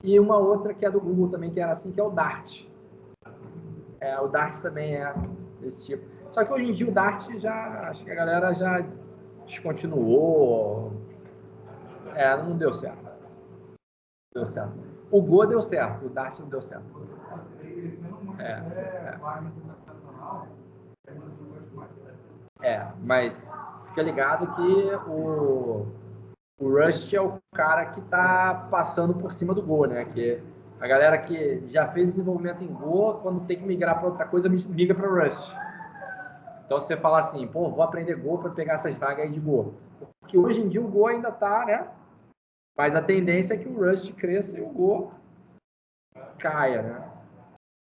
Speaker 1: E uma outra que é do Google também, que era assim, que é o Dart. O Dart também é desse tipo. Só que hoje em dia o Dart acho que a galera já descontinuou. Não deu certo. Deu certo. O Go deu certo, o Dart não deu certo. Mas fica ligado que o Rust é o cara que está passando por cima do Go, né? Que a galera que já fez desenvolvimento em Go, quando tem que migrar para outra coisa, migra para o Rust. Então você fala assim, pô, vou aprender Go para pegar essas vagas aí de Go. Porque hoje em dia o Go ainda está, né? Mas a tendência é que o Rust cresça e o Go caia, né?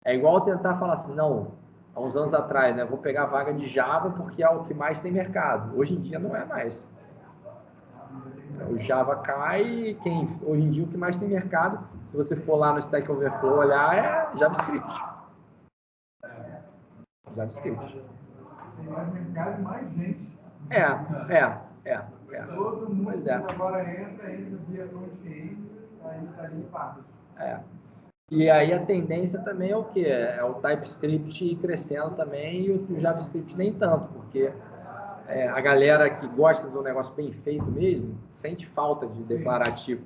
Speaker 1: É igual tentar falar assim, não, há uns anos atrás, né? Vou pegar a vaga de Java porque é o que mais tem mercado. Hoje em dia não é mais. O Java cai e hoje em dia o que mais tem mercado, se você for lá no Stack Overflow olhar, é JavaScript. JavaScript.
Speaker 2: Tem mais mercado e mais gente. Todo mundo agora entra via front-end, aí tá limpado.
Speaker 1: E aí a tendência também é o quê? É o TypeScript ir crescendo também e o JavaScript nem tanto, porque a galera que gosta do negócio bem feito mesmo, sente falta de declarar tipo.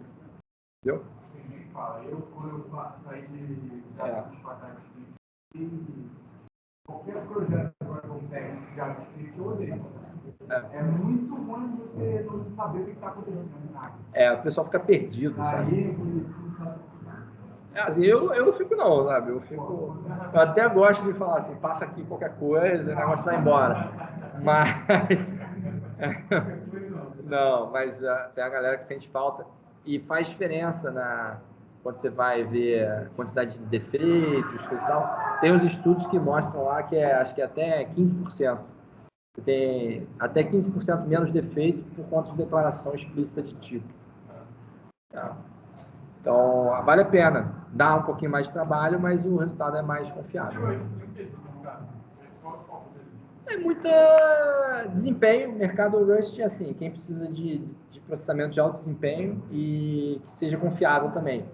Speaker 1: Entendeu?
Speaker 2: Ninguém fala. Quando eu saí de JavaScript para TypeScript, qualquer projeto agora que eu pego JavaScript, eu odeio. É muito ruim você não saber o que está acontecendo.
Speaker 1: O pessoal fica perdido, sabe? Assim, eu não fico não, sabe? Eu até gosto de falar assim, passa aqui qualquer coisa, o negócio vai embora. Mas não, mas tem a galera que sente falta e faz diferença quando você vai ver a quantidade de defeitos, coisa e tal. Tem uns estudos que mostram lá que acho que até 15%. Tem até 15% menos defeito por conta de declaração explícita de tipo. Tá? Então, vale a pena. Dá um pouquinho mais de trabalho, mas o resultado é mais confiável. É muito desempenho. Mercado Rust é assim, quem precisa de processamento de alto desempenho e que seja confiável também.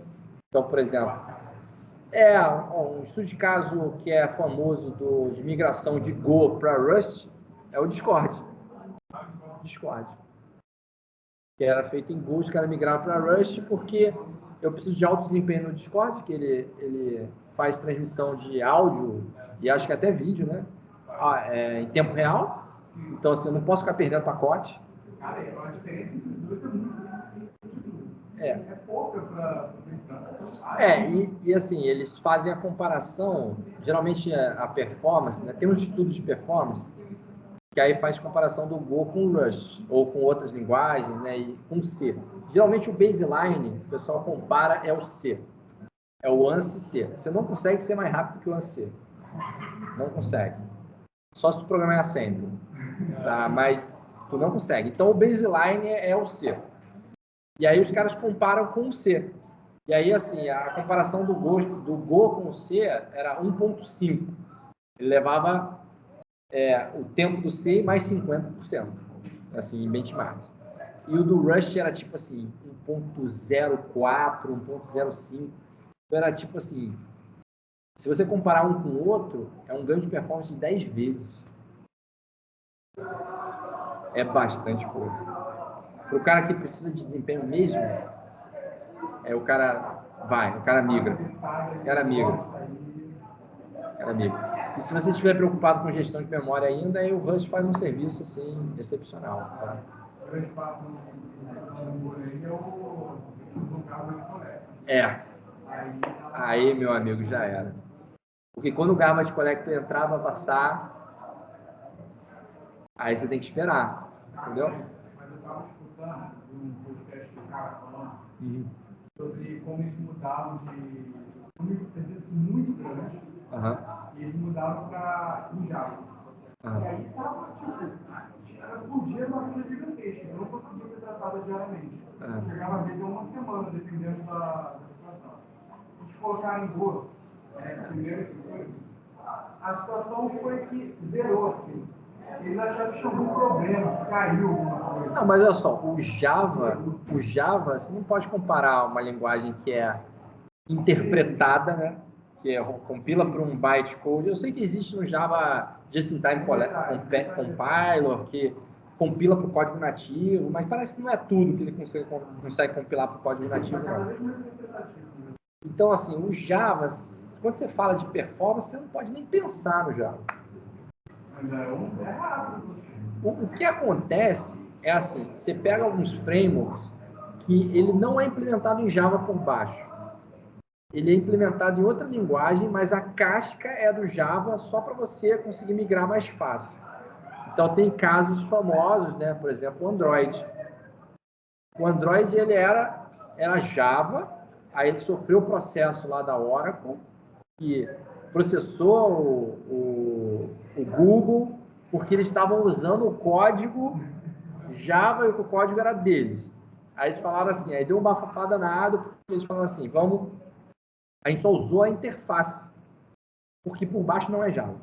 Speaker 1: Então, por exemplo, um estudo de caso que é famoso de migração de Go para Rust é o Discord. Que era feito em Go, os caras migraram para Rust porque eu preciso de alto desempenho no Discord, que ele faz transmissão de áudio e acho que até vídeo, né? Em tempo real. Então, assim, eu não posso ficar perdendo pacote.
Speaker 2: Cara, a diferença entre os dois é muito. É pouca para.
Speaker 1: E assim, eles fazem a comparação, geralmente a performance, né? Tem uns estudos de performance que aí faz comparação do Go com o Rust, ou com outras linguagens, né? E com C. Geralmente o baseline, o pessoal compara, é o C. É o ANSI C. Você não consegue ser mais rápido que o ANSI C. Não consegue. Só se tu programar assembly. Tá? Mas tu não consegue. Então o baseline é o C. E aí os caras comparam com o C. E aí, assim, a comparação do Go com o C era 1.5. Ele levava o tempo do C mais 50%, assim, em benchmarks. E o do Rust era tipo assim, 1.04, 1.05. Então era tipo assim, se você comparar um com o outro, é um ganho de performance de 10 vezes. É bastante coisa. Para o cara que precisa de desempenho mesmo, o cara migra. O cara migra. E se você estiver preocupado com gestão de memória ainda, aí o Rust faz um serviço assim excepcional. Tá? Aí, meu amigo, já era. Porque quando o Garbage Collector entrava a passar, aí você tem que esperar, entendeu?
Speaker 2: Mas eu estava escutando um podcast do cara falando sobre como eles mudaram de um serviço muito grande e eles mudaram para em Java. E aí estava, tipo, era por dia uma fila gigantesca, eu não conseguia ser tratada diariamente. Chegava às vezes uma semana, dependendo da situação. Eles colocaram em Go, primeiro e segundo, a situação foi que zerou aquilo. Eles acharam que tinha algum problema, que caiu alguma coisa.
Speaker 1: Não, mas olha só, o Java, você não pode comparar uma linguagem que é interpretada, né? Que compila para um bytecode. Eu sei que existe no Java Just-in-Time Compiler, que compila para o código nativo, mas parece que não é tudo que ele consegue compilar para o código nativo, não. Então, assim, o Java, quando você fala de performance, você não pode nem pensar no Java. O que acontece é assim, você pega alguns frameworks que ele não é implementado em Java por baixo. Ele é implementado em outra linguagem, mas a casca é do Java só para você conseguir migrar mais fácil. Então, tem casos famosos, né? Por exemplo, o Android. O Android ele era Java, aí ele sofreu o processo lá da Oracle, que processou o Google, porque eles estavam usando o código Java e o código era deles. Aí eles falaram assim, aí deu uma bafafá danada, porque eles falaram assim, a gente só usou a interface, porque por baixo não é Java.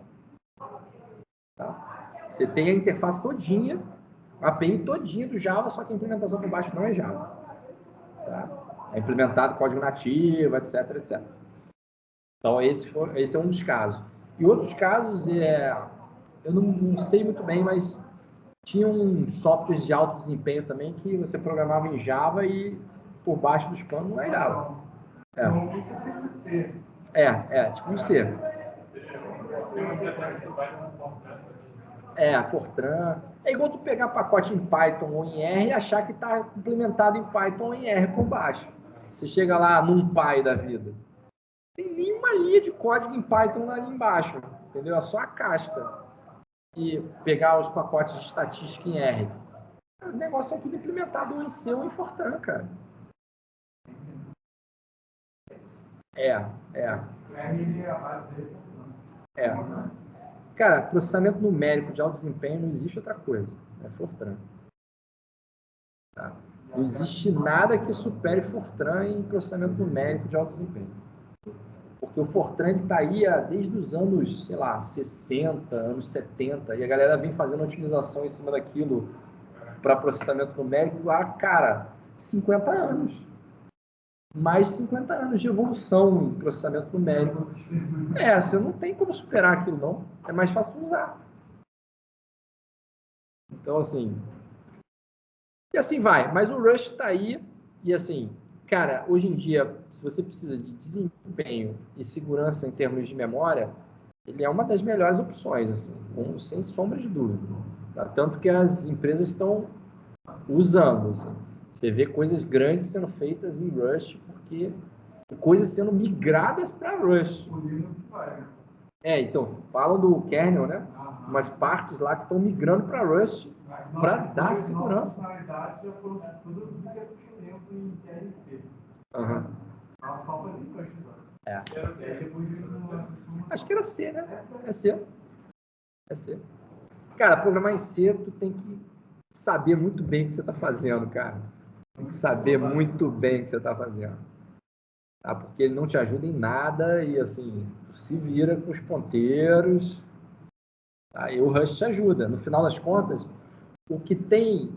Speaker 1: Tá? Você tem a interface todinha, a API todinha do Java, só que a implementação por baixo não é Java. Tá? É implementado código nativo, etc, etc. Então, esse é um dos casos. E outros casos, eu não sei muito bem, mas tinha uns softwares de alto desempenho também que você programava em Java e por baixo dos panos não é Java. Tipo um C. Fortran. É igual tu pegar pacote em Python ou em R e achar que está implementado em Python ou em R por baixo. Você chega lá num NumPy da vida. Tem nenhuma linha de código em Python ali embaixo, entendeu? É só a casca. E pegar os pacotes de estatística em R. Os negócios são tudo implementados em C ou em Fortran, cara. Cara, processamento numérico de alto desempenho não existe outra coisa. É Fortran. Tá? Não existe nada que supere Fortran em processamento numérico de alto desempenho. Porque o Fortran está aí desde os anos, sei lá, 60, anos 70, e a galera vem fazendo otimização em cima daquilo para processamento numérico há, cara, 50 anos. Mais de 50 anos de evolução em processamento numérico. Você não tem como superar aquilo, não. É mais fácil de usar. Então, assim... E assim vai. Mas o Rust está aí. E assim, cara, hoje em dia, se você precisa de desempenho e segurança em termos de memória, ele é uma das melhores opções, assim, sem sombra de dúvida. Tá? Tanto que as empresas estão usando. Assim. Você vê coisas grandes sendo feitas em Rust, porque coisas sendo migradas para Rust. Então, falam do kernel, né? Umas partes lá que estão migrando para Rust para dar segurança. Acho que era C, né? É C. Cara, programar em C, tu tem que saber muito bem o que você está fazendo, cara. Tem que saber muito bem o que você está fazendo. Tá? Porque ele não te ajuda em nada e, assim, se vira com os ponteiros. Tá? E o Rust te ajuda. No final das contas, o que tem...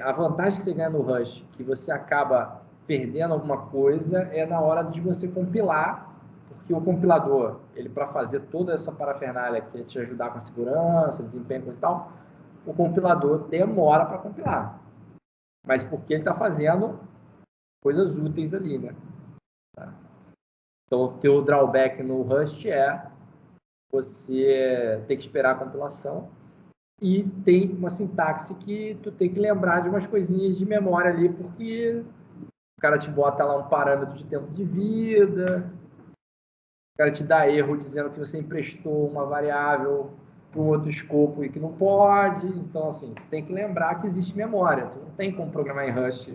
Speaker 1: a vantagem que você ganha no Rust, que você acaba perdendo alguma coisa, é na hora de você compilar, porque o compilador, ele para fazer toda essa parafernália que é te ajudar com a segurança, desempenho e tal, o compilador demora para compilar. Mas porque ele está fazendo coisas úteis ali, né? Então, o teu drawback no Rust é você ter que esperar a compilação e tem uma sintaxe que tu tem que lembrar de umas coisinhas de memória ali, porque o cara te bota lá um parâmetro de tempo de vida, o cara te dá erro dizendo que você emprestou uma variável para um outro escopo e que não pode. Então, assim, tem que lembrar que existe memória. Tu não tem como programar em Rust,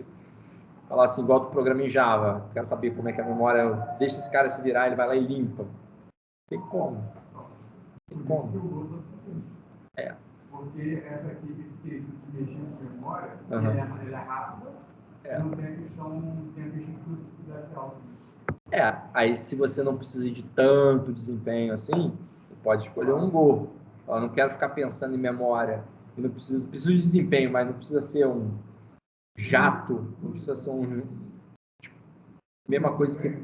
Speaker 1: falar assim, igual tu programa em Java. Quero saber como é que a memória... Deixa esse cara se virar, ele vai lá e limpa. Tem como. Tem como. É.
Speaker 2: Porque essa aqui, esse quesito de mexer de memória, ele é rápido, não tem a questão de dificuldade alta.
Speaker 1: Aí se você não precisa de tanto desempenho assim, você pode escolher um Go. Eu não quero ficar pensando em memória. Eu não preciso de desempenho, mas não precisa ser um jato, não precisa ser mesma coisa que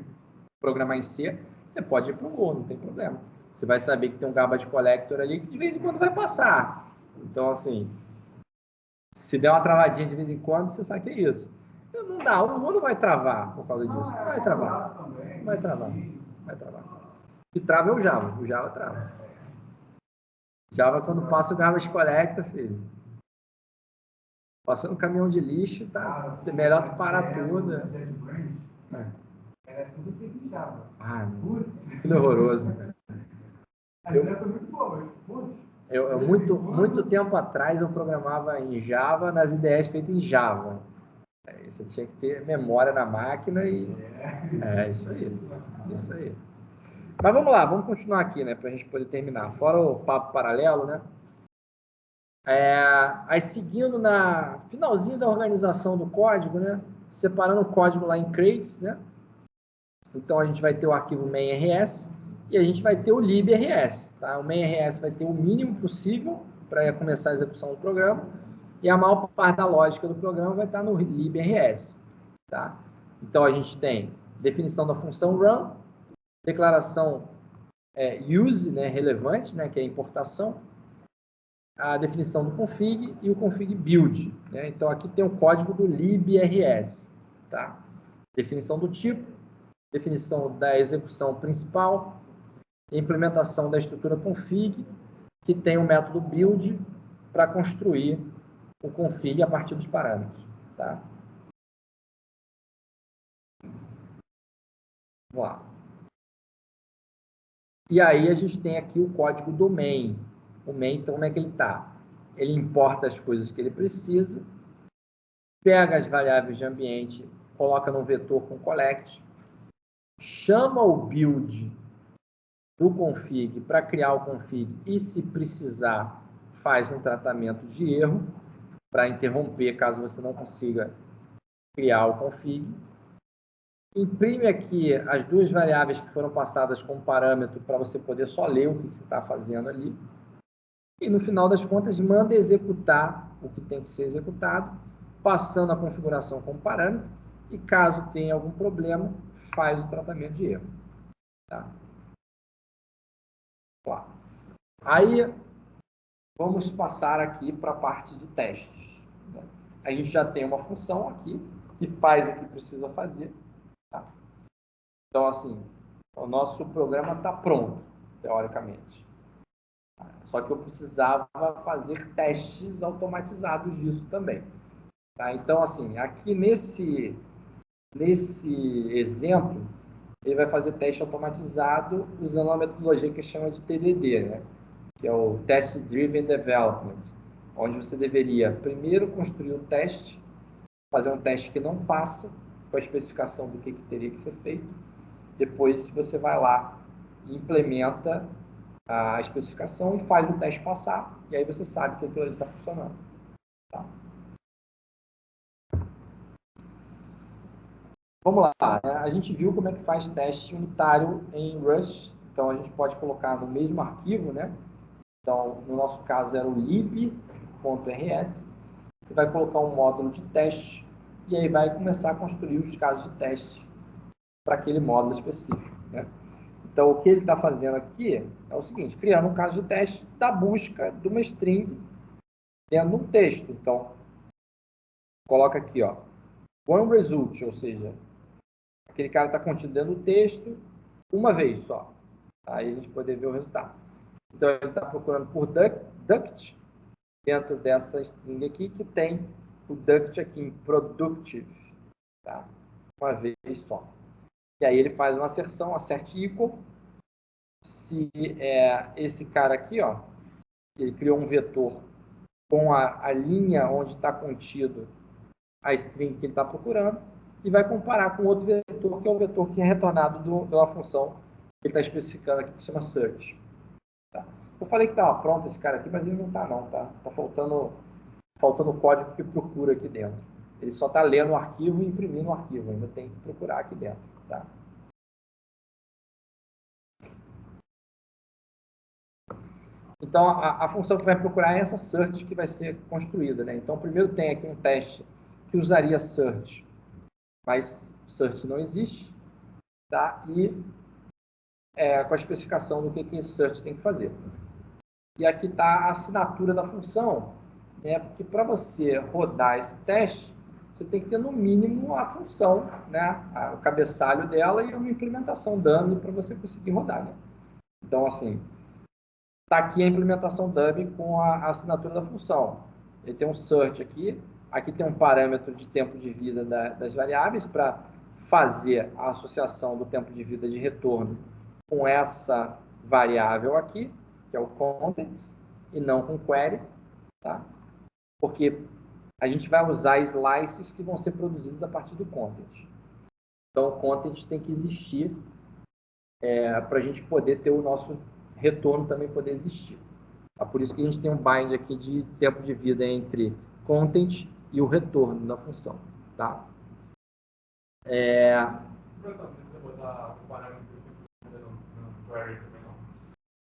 Speaker 1: programar em C. Você pode ir para o Go, não tem problema. Você vai saber que tem um garbage collector ali que de vez em quando vai passar. Então, assim, se der uma travadinha de vez em quando, você sabe que é isso. Não dá, o Go não vai travar por causa disso. Não vai travar. Não vai travar. Vai travar. E trava é o Java. O Java trava. Java, quando passa o garbage collector, filho. Passando um caminhão de lixo, tá melhor tu parar tudo.
Speaker 2: É tudo feito em Java.
Speaker 1: Que horroroso. Muito tempo atrás eu programava em Java nas IDEs feitas em Java. Você tinha que ter memória na máquina e... isso aí. Isso aí. Mas vamos lá, vamos continuar aqui, né? Para a gente poder terminar. Fora o papo paralelo, né? Aí seguindo na finalzinho da organização do código, né? Separando o código lá em crates, né? Então a gente vai ter o arquivo main.rs e a gente vai ter o lib.rs, tá? O main.rs vai ter o mínimo possível para começar a execução do programa e a maior parte da lógica do programa vai estar no lib.rs, tá? Então a gente tem definição da função run, declaração use, né, relevante, né, que é a importação, a definição do config e o config build, né? Então aqui tem o código do lib.rs, tá? Definição do tipo, definição da execução principal, implementação da estrutura config, que tem o método build para construir o config a partir dos parâmetros, tá? Vamos lá. E aí a gente tem aqui o código do main. O main, então, como é que ele está? Ele importa as coisas que ele precisa, pega as variáveis de ambiente, coloca no vetor com collect, chama o build do config para criar o config e, se precisar, faz um tratamento de erro para interromper caso você não consiga criar o config. Imprime aqui as duas variáveis que foram passadas como parâmetro para você poder só ler o que você está fazendo ali. E, no final das contas, manda executar o que tem que ser executado, passando a configuração como parâmetro. E, caso tenha algum problema, faz o tratamento de erro. Tá? Claro. Aí, vamos passar aqui para a parte de testes. A gente já tem uma função aqui que faz o que precisa fazer. Tá? Então, assim, o nosso programa está pronto, teoricamente. Só que eu precisava fazer testes automatizados disso também. Tá? Então, assim, aqui nesse exemplo, ele vai fazer teste automatizado usando uma metodologia que chama de TDD, né? Que é o Test Driven Development, onde você deveria primeiro construir o teste, fazer um teste que não passa, com a especificação do que teria que ser feito. Depois você vai lá e implementa a especificação e faz o teste passar, e aí você sabe que aquilo está funcionando. Tá? Vamos lá, a gente viu como é que faz teste unitário em Rust, então a gente pode colocar no mesmo arquivo, né? Então, no nosso caso era o lib.rs, você vai colocar um módulo de teste e aí vai começar a construir os casos de teste para aquele módulo específico, né? Então, o que ele está fazendo aqui é o seguinte, criando um caso de teste da busca de uma string dentro de um texto. Então, coloca aqui, ó, one result, ou seja, aquele cara está contido dentro do texto uma vez só. Aí a gente poder ver o resultado. Então, ele está procurando por duct, dentro dessa string aqui, que tem o duct aqui em productive, tá? Uma vez só. E aí ele faz uma asserção, assert equal. Se esse cara aqui, ó, ele criou um vetor com a linha onde está contido a string que ele está procurando e vai comparar com outro vetor, que é o vetor que é retornado de uma função que ele está especificando aqui, que se chama search. Tá? Eu falei que estava pronto esse cara aqui, mas ele não está não, tá? Está faltando o código que procura aqui dentro. Ele só está lendo o arquivo e imprimindo o arquivo, ainda tem que procurar aqui dentro. Tá? Então, a função que vai procurar é essa search que vai ser construída. Né? Então, primeiro tem aqui um teste que usaria search, mas search não existe. Tá? E com a especificação do que esse search tem que fazer. E aqui está a assinatura da função, né? Porque para você rodar esse teste, você tem que ter no mínimo a função, né? O cabeçalho dela e uma implementação dummy para você conseguir rodar. Né? Então, assim, está aqui a implementação dummy com a assinatura da função. Ele tem um search aqui tem um parâmetro de tempo de vida das variáveis para fazer a associação do tempo de vida de retorno com essa variável aqui, que é o contents, e não com query, tá? Porque a gente vai usar slices que vão ser produzidos a partir do content. Então, o content tem que existir para a gente poder ter o nosso retorno também poder existir. É por isso que a gente tem um bind aqui de tempo de vida entre content e o retorno da função, tá?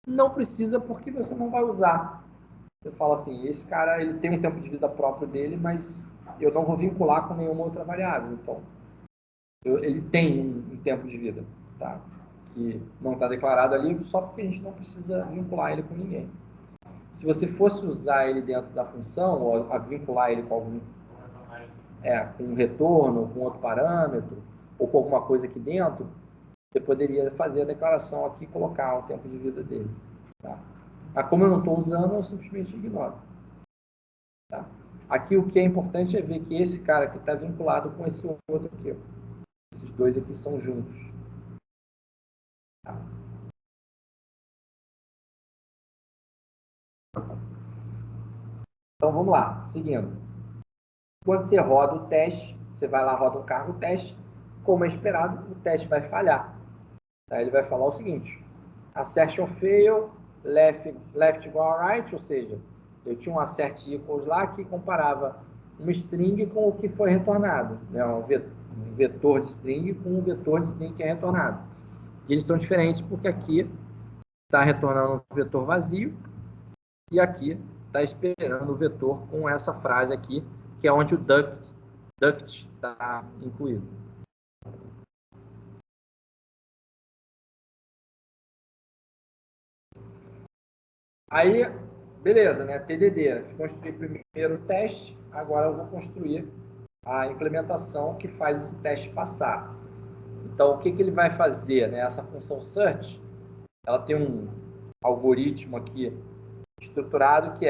Speaker 1: Não precisa porque você não vai usar. Você fala assim, esse cara ele tem um tempo de vida próprio dele, mas eu não vou vincular com nenhuma outra variável. Então, ele tem um tempo de vida, tá? Que não está declarado ali, só porque a gente não precisa vincular ele com ninguém. Se você fosse usar ele dentro da função, ou a vincular ele com algum com um retorno, com outro parâmetro, ou com alguma coisa aqui dentro, você poderia fazer a declaração aqui e colocar o tempo de vida dele. Tá? Mas como eu não estou usando, eu simplesmente ignoro. Tá? Aqui o que é importante é ver que esse cara aqui está vinculado com esse outro aqui. Ó. Esses dois aqui são juntos. Tá? Então vamos lá, seguindo. Quando você roda o teste, você vai lá, roda um cargo teste, como é esperado, o teste vai falhar. Tá? Ele vai falar o seguinte: assertion fail, left igual a right, ou seja, eu tinha um assert equals lá que comparava uma string com o que foi retornado, né? Um vetor de string com um vetor de string que é retornado. E eles são diferentes porque aqui está retornando um vetor vazio e aqui está esperando o vetor com essa frase aqui, que é onde o duct está incluído. Aí, beleza, né? TDD. Construí primeiro o teste, agora eu vou construir a implementação que faz esse teste passar. Então, o que ele vai fazer? Né? Essa função search, ela tem um algoritmo aqui estruturado que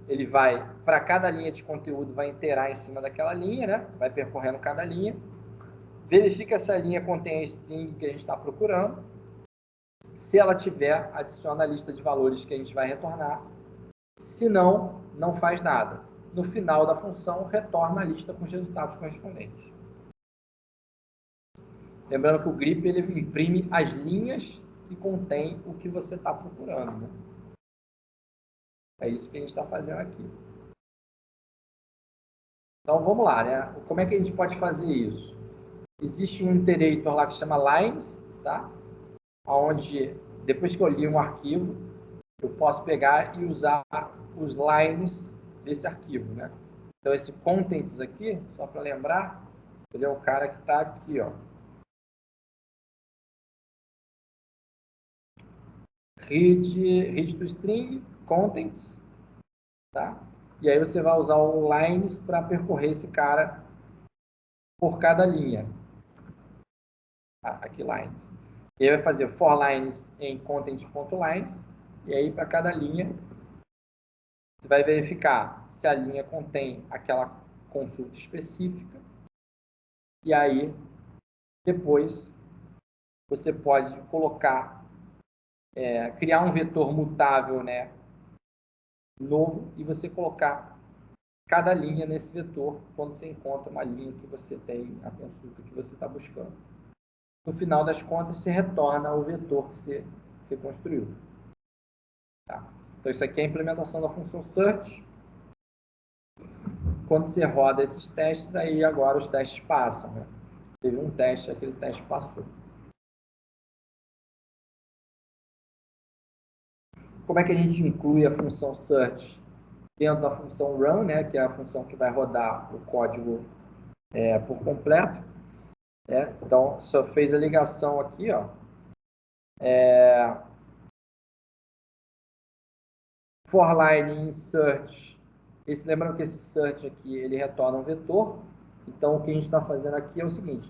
Speaker 1: ele vai, para cada linha de conteúdo, vai iterar em cima daquela linha, né? Vai percorrendo cada linha, verifica se a linha contém a string que a gente está procurando. Se ela tiver, adiciona a lista de valores que a gente vai retornar. Se não, não faz nada. No final da função, retorna a lista com os resultados correspondentes. Lembrando que o grep ele imprime as linhas que contém o que você está procurando. Né? É isso que a gente está fazendo aqui. Então, vamos lá. Né? Como é que a gente pode fazer isso? Existe um iterator lá que chama lines, tá? Onde, depois que eu li um arquivo, eu posso pegar e usar os lines desse arquivo. Né? Então, esse contents aqui, só para lembrar, ele é o cara que está aqui, ó. Read to string, contents, tá? E aí você vai usar o lines para percorrer esse cara por cada linha. Aqui lines. E aí vai fazer for lines em content.lines. E aí para cada linha você vai verificar se a linha contém aquela consulta específica. E aí depois você pode colocar, criar um vetor mutável, né, novo, e você colocar cada linha nesse vetor quando você encontra uma linha que você tem a consulta que você está buscando. No final das contas, você retorna o vetor que você construiu. Tá? Então, isso aqui é a implementação da função search. Quando você roda esses testes, aí agora os testes passam. Né? Teve um teste, aquele teste passou. Como é que a gente inclui a função search dentro da função run, né, que é a função que vai rodar o código por completo? Então, só fez a ligação aqui, ó. For line in search. Lembrando que esse search aqui, ele retorna um vetor. Então, o que a gente está fazendo aqui é o seguinte.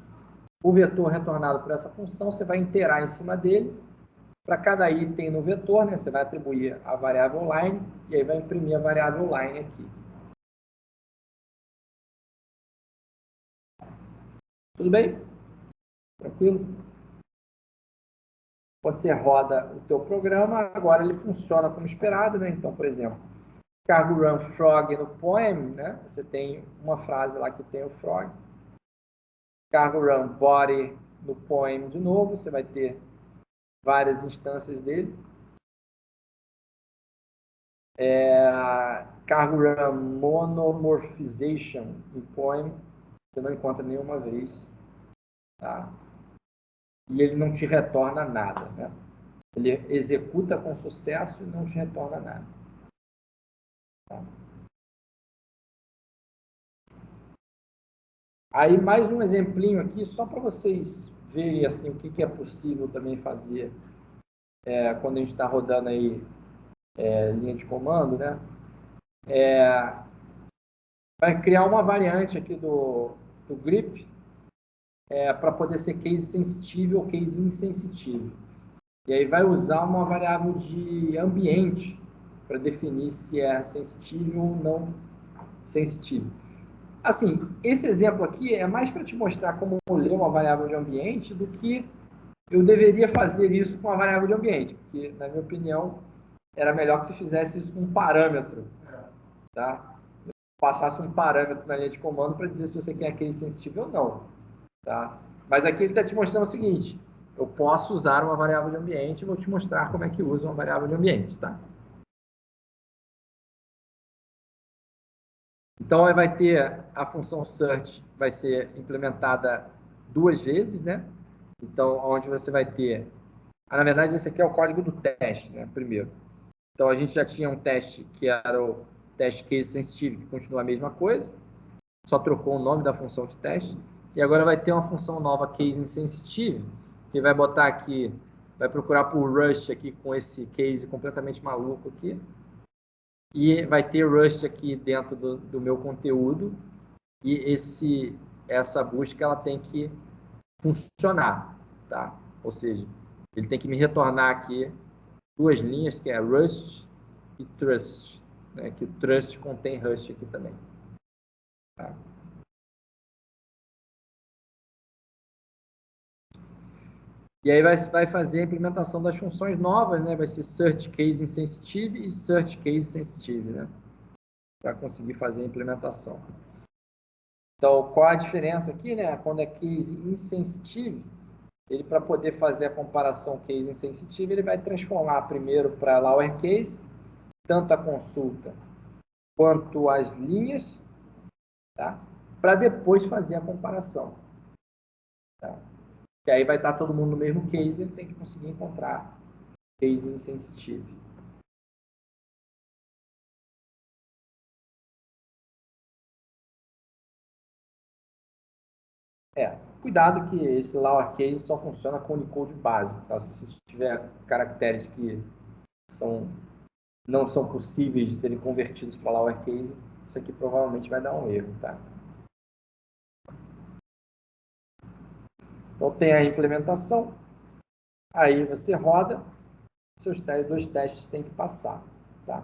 Speaker 1: O vetor retornado por essa função, você vai iterar em cima dele. Para cada item no vetor, né, você vai atribuir a variável line e aí vai imprimir a variável line aqui. Tudo bem? Tranquilo? Quando você roda o teu programa, agora ele funciona como esperado, né? Então, por exemplo, cargo run frog no poem, né? Você tem uma frase lá que tem o frog. Cargo run body no poem de novo, você vai ter várias instâncias dele. Cargo run monomorphization no poem, você não encontra nenhuma vez. Tá? E ele não te retorna nada, né? Ele executa com sucesso e não te retorna nada. Tá? Aí mais um exemplinho aqui, só para vocês verem assim, o que é possível também fazer quando a gente está rodando aí linha de comando, né? Vai criar uma variante aqui do grip para poder ser case sensitivo ou case insensitivo. E aí vai usar uma variável de ambiente para definir se é sensitivo ou não sensitivo. Assim, esse exemplo aqui é mais para te mostrar como ler uma variável de ambiente do que eu deveria fazer isso com a variável de ambiente, porque, na minha opinião, era melhor que você fizesse isso com um parâmetro, tá? Passasse um parâmetro na linha de comando para dizer se você quer case sensitivo ou não, tá? Mas aqui ele está te mostrando o seguinte, eu posso usar uma variável de ambiente e vou te mostrar como é que usa uma variável de ambiente, tá? Então, aí vai ter a função search, vai ser implementada 2 vezes, né? Então, onde você vai ter... na verdade, esse aqui é o código do teste, né? Primeiro. Então, a gente já tinha um teste que era o teste case sensitive, que continua a mesma coisa, só trocou o nome da função de teste. E agora vai ter uma função nova, case insensitive, que vai botar aqui, vai procurar por Rust aqui com esse case completamente maluco aqui. E vai ter Rust aqui dentro do meu conteúdo. E essa busca ela tem que funcionar, tá? Ou seja, ele tem que me retornar aqui 2 linhas, que é Rust e Trust, né? Que Trust contém Rust aqui também. Tá? E aí vai fazer a implementação das funções novas, né? Vai ser Search Case Insensitive e Search Case Sensitive, né? Para conseguir fazer a implementação. Então, qual a diferença aqui, né? Quando é Case Insensitive, ele, para poder fazer a comparação case insensitive, ele vai transformar primeiro para lowercase, tanto a consulta quanto as linhas, tá? Para depois fazer a comparação. Tá? Que aí vai estar todo mundo no mesmo case, ele tem que conseguir encontrar case insensitive. Cuidado que esse lowercase só funciona com Unicode básico. Tá? Se você tiver caracteres que são não são possíveis de serem convertidos para lowercase, isso aqui provavelmente vai dar um erro, tá? Então tem a implementação, aí você roda, seus dois testes têm que passar, tá?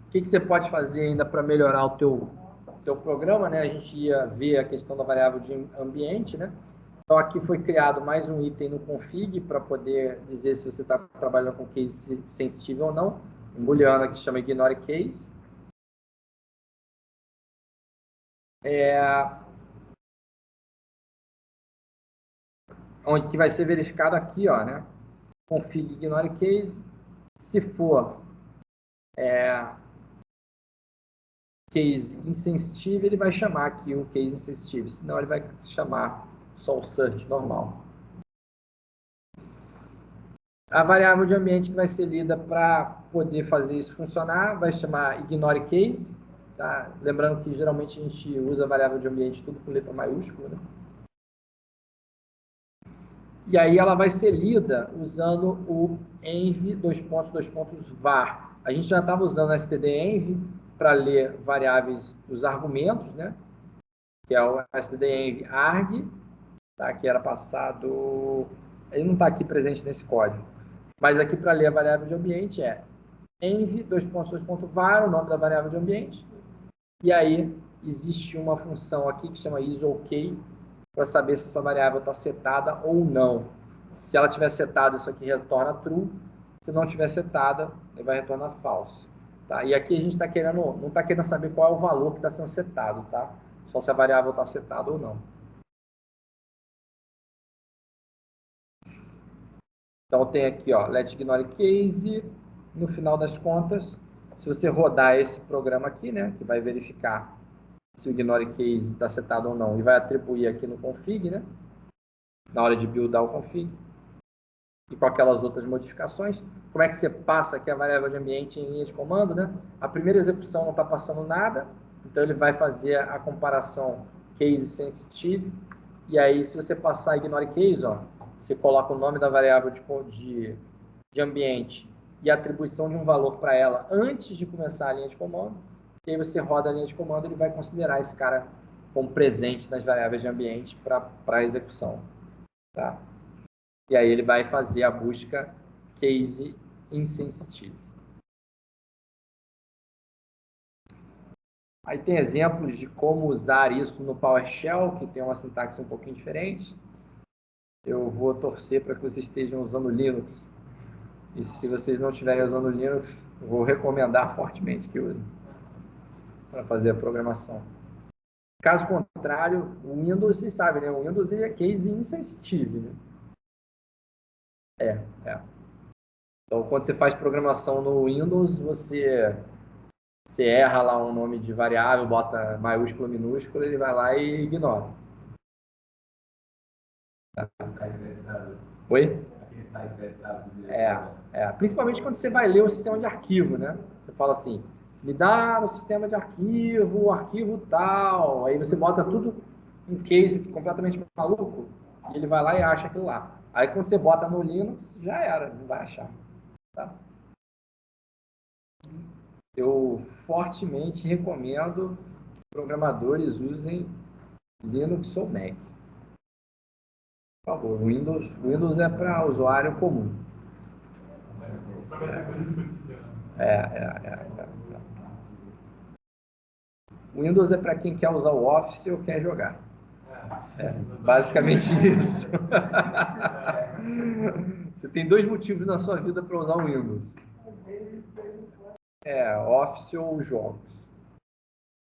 Speaker 1: O que você pode fazer ainda para melhorar o teu programa, né? A gente ia ver a questão da variável de ambiente, né? Então aqui foi criado mais um item no config para poder dizer se você está trabalhando com case sensitivo ou não. Um booleano que chama ignore case. Onde que vai ser verificado aqui, ó, né? Config ignore case. Se for case insensitivo, ele vai chamar aqui o case insensitivo. Senão ele vai chamar só o search normal. A variável de ambiente que vai ser lida para poder fazer isso funcionar vai chamar ignore case. Tá? Lembrando que geralmente a gente usa a variável de ambiente tudo com letra maiúscula, né? E aí ela vai ser lida usando o env var. A gente já estava usando a stdenv para ler variáveis dos argumentos, né? Que é o stdenv arg, tá? Que era passado... Ele não está aqui presente nesse código. Mas aqui para ler a variável de ambiente é env var, o nome da variável de ambiente. E aí existe uma função aqui que chama isOK para saber se essa variável está setada ou não. Se ela tiver setada, isso aqui retorna true. Se não tiver setada, ele vai retornar false. Tá? E aqui a gente não está querendo saber qual é o valor que está sendo setado, tá? Só se a variável está setada ou não. Então tem aqui, ó, let ignore case. No final das contas, se você rodar esse programa aqui, né, que vai verificar se o ignore case está setado ou não, e vai atribuir aqui no config, né, na hora de buildar o config, e com aquelas outras modificações, como é que você passa aqui a variável de ambiente em linha de comando, né? A primeira execução não está passando nada, então ele vai fazer a comparação case sensitive, e aí se você passar ignore case, ó, você coloca o nome da variável de ambiente e a atribuição de um valor para ela antes de começar a linha de comando, e aí você roda a linha de comando, ele vai considerar esse cara como presente nas variáveis de ambiente para a execução, tá? E aí ele vai fazer a busca case insensitive. Aí tem exemplos de como usar isso no PowerShell, que tem uma sintaxe um pouquinho diferente. Eu vou torcer para que vocês estejam usando Linux. E se vocês não estiverem usando Linux, eu vou recomendar fortemente que usem para fazer a programação. Caso contrário, o Windows, vocês sabem, né? O Windows ele é case insensitive, né? É. Então, quando você faz programação no Windows, você erra lá um nome de variável, bota maiúsculo, minúsculo, ele vai lá e ignora. Tá? Oi? Principalmente quando você vai ler o sistema de arquivo, né? Você fala assim, me dá no sistema de arquivo, o arquivo tal. Aí você bota tudo um case completamente maluco e ele vai lá e acha aquilo lá. Aí quando você bota no Linux, já era, não vai achar. Tá? Eu fortemente recomendo que programadores usem Linux ou Mac. Por favor, Windows é para usuário comum. Windows é para quem quer usar o Office ou quer jogar. Basicamente isso. Você tem dois motivos na sua vida para usar o Windows. Office ou jogos.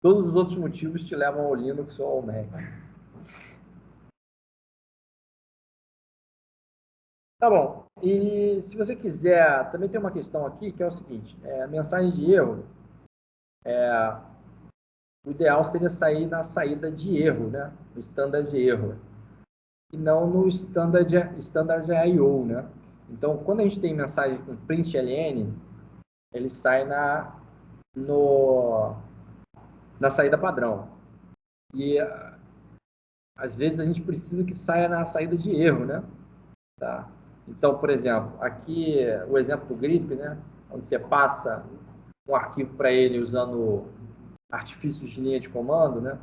Speaker 1: Todos os outros motivos te levam ao Linux ou ao Mac. Tá bom. E se você quiser, também tem uma questão aqui que é o seguinte: mensagem de erro. O ideal seria sair na saída de erro, né? No standard de erro. E não no standard I/O, né? Então, quando a gente tem mensagem com println, ele sai na saída padrão. E às vezes a gente precisa que saia na saída de erro, né? Tá? Então, por exemplo, aqui o exemplo do grip, né? Onde você passa um arquivo para ele usando artifícios de linha de comando, né?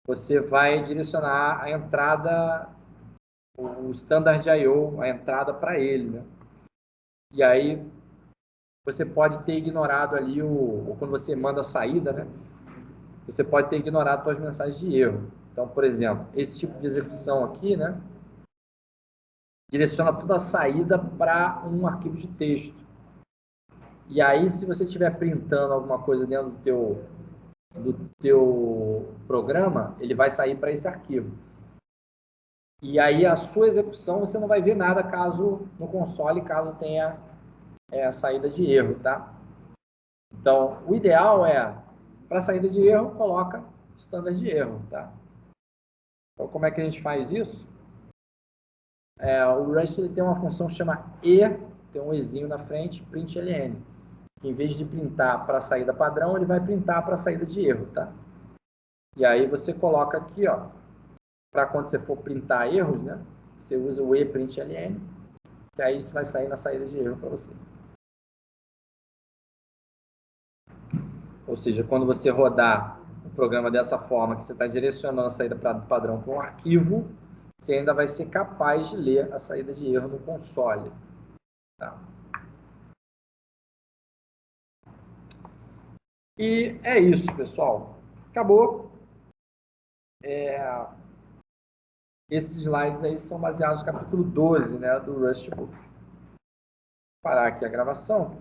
Speaker 1: Você vai direcionar a entrada, o standard I/O, a entrada para ele, né? E aí você pode ter ignorado ali ou quando você manda a saída, né? Você pode ter ignorado suas mensagens de erro. Então, por exemplo, esse tipo de execução aqui, né? Direciona toda a saída para um arquivo de texto. E aí, se você estiver printando alguma coisa dentro do teu programa, ele vai sair para esse arquivo. E aí, a sua execução, você não vai ver nada caso no console, caso tenha a saída de erro, tá? Então, o ideal é, para saída de erro, coloca standard de erro, tá? Então, como é que a gente faz isso? O Rust ele tem uma função que chama E, tem um Ezinho na frente, println. Que em vez de printar para a saída padrão, ele vai printar para a saída de erro, tá? E aí você coloca aqui, ó, para quando você for printar erros, né? Você usa o E println, que aí isso vai sair na saída de erro para você. Ou seja, quando você rodar o programa dessa forma, que você está direcionando a saída padrão para um arquivo, você ainda vai ser capaz de ler a saída de erro no console. Tá? E é isso, pessoal. Acabou. Esses slides aí são baseados no capítulo 12, né, do Rust Book. Vou parar aqui a gravação.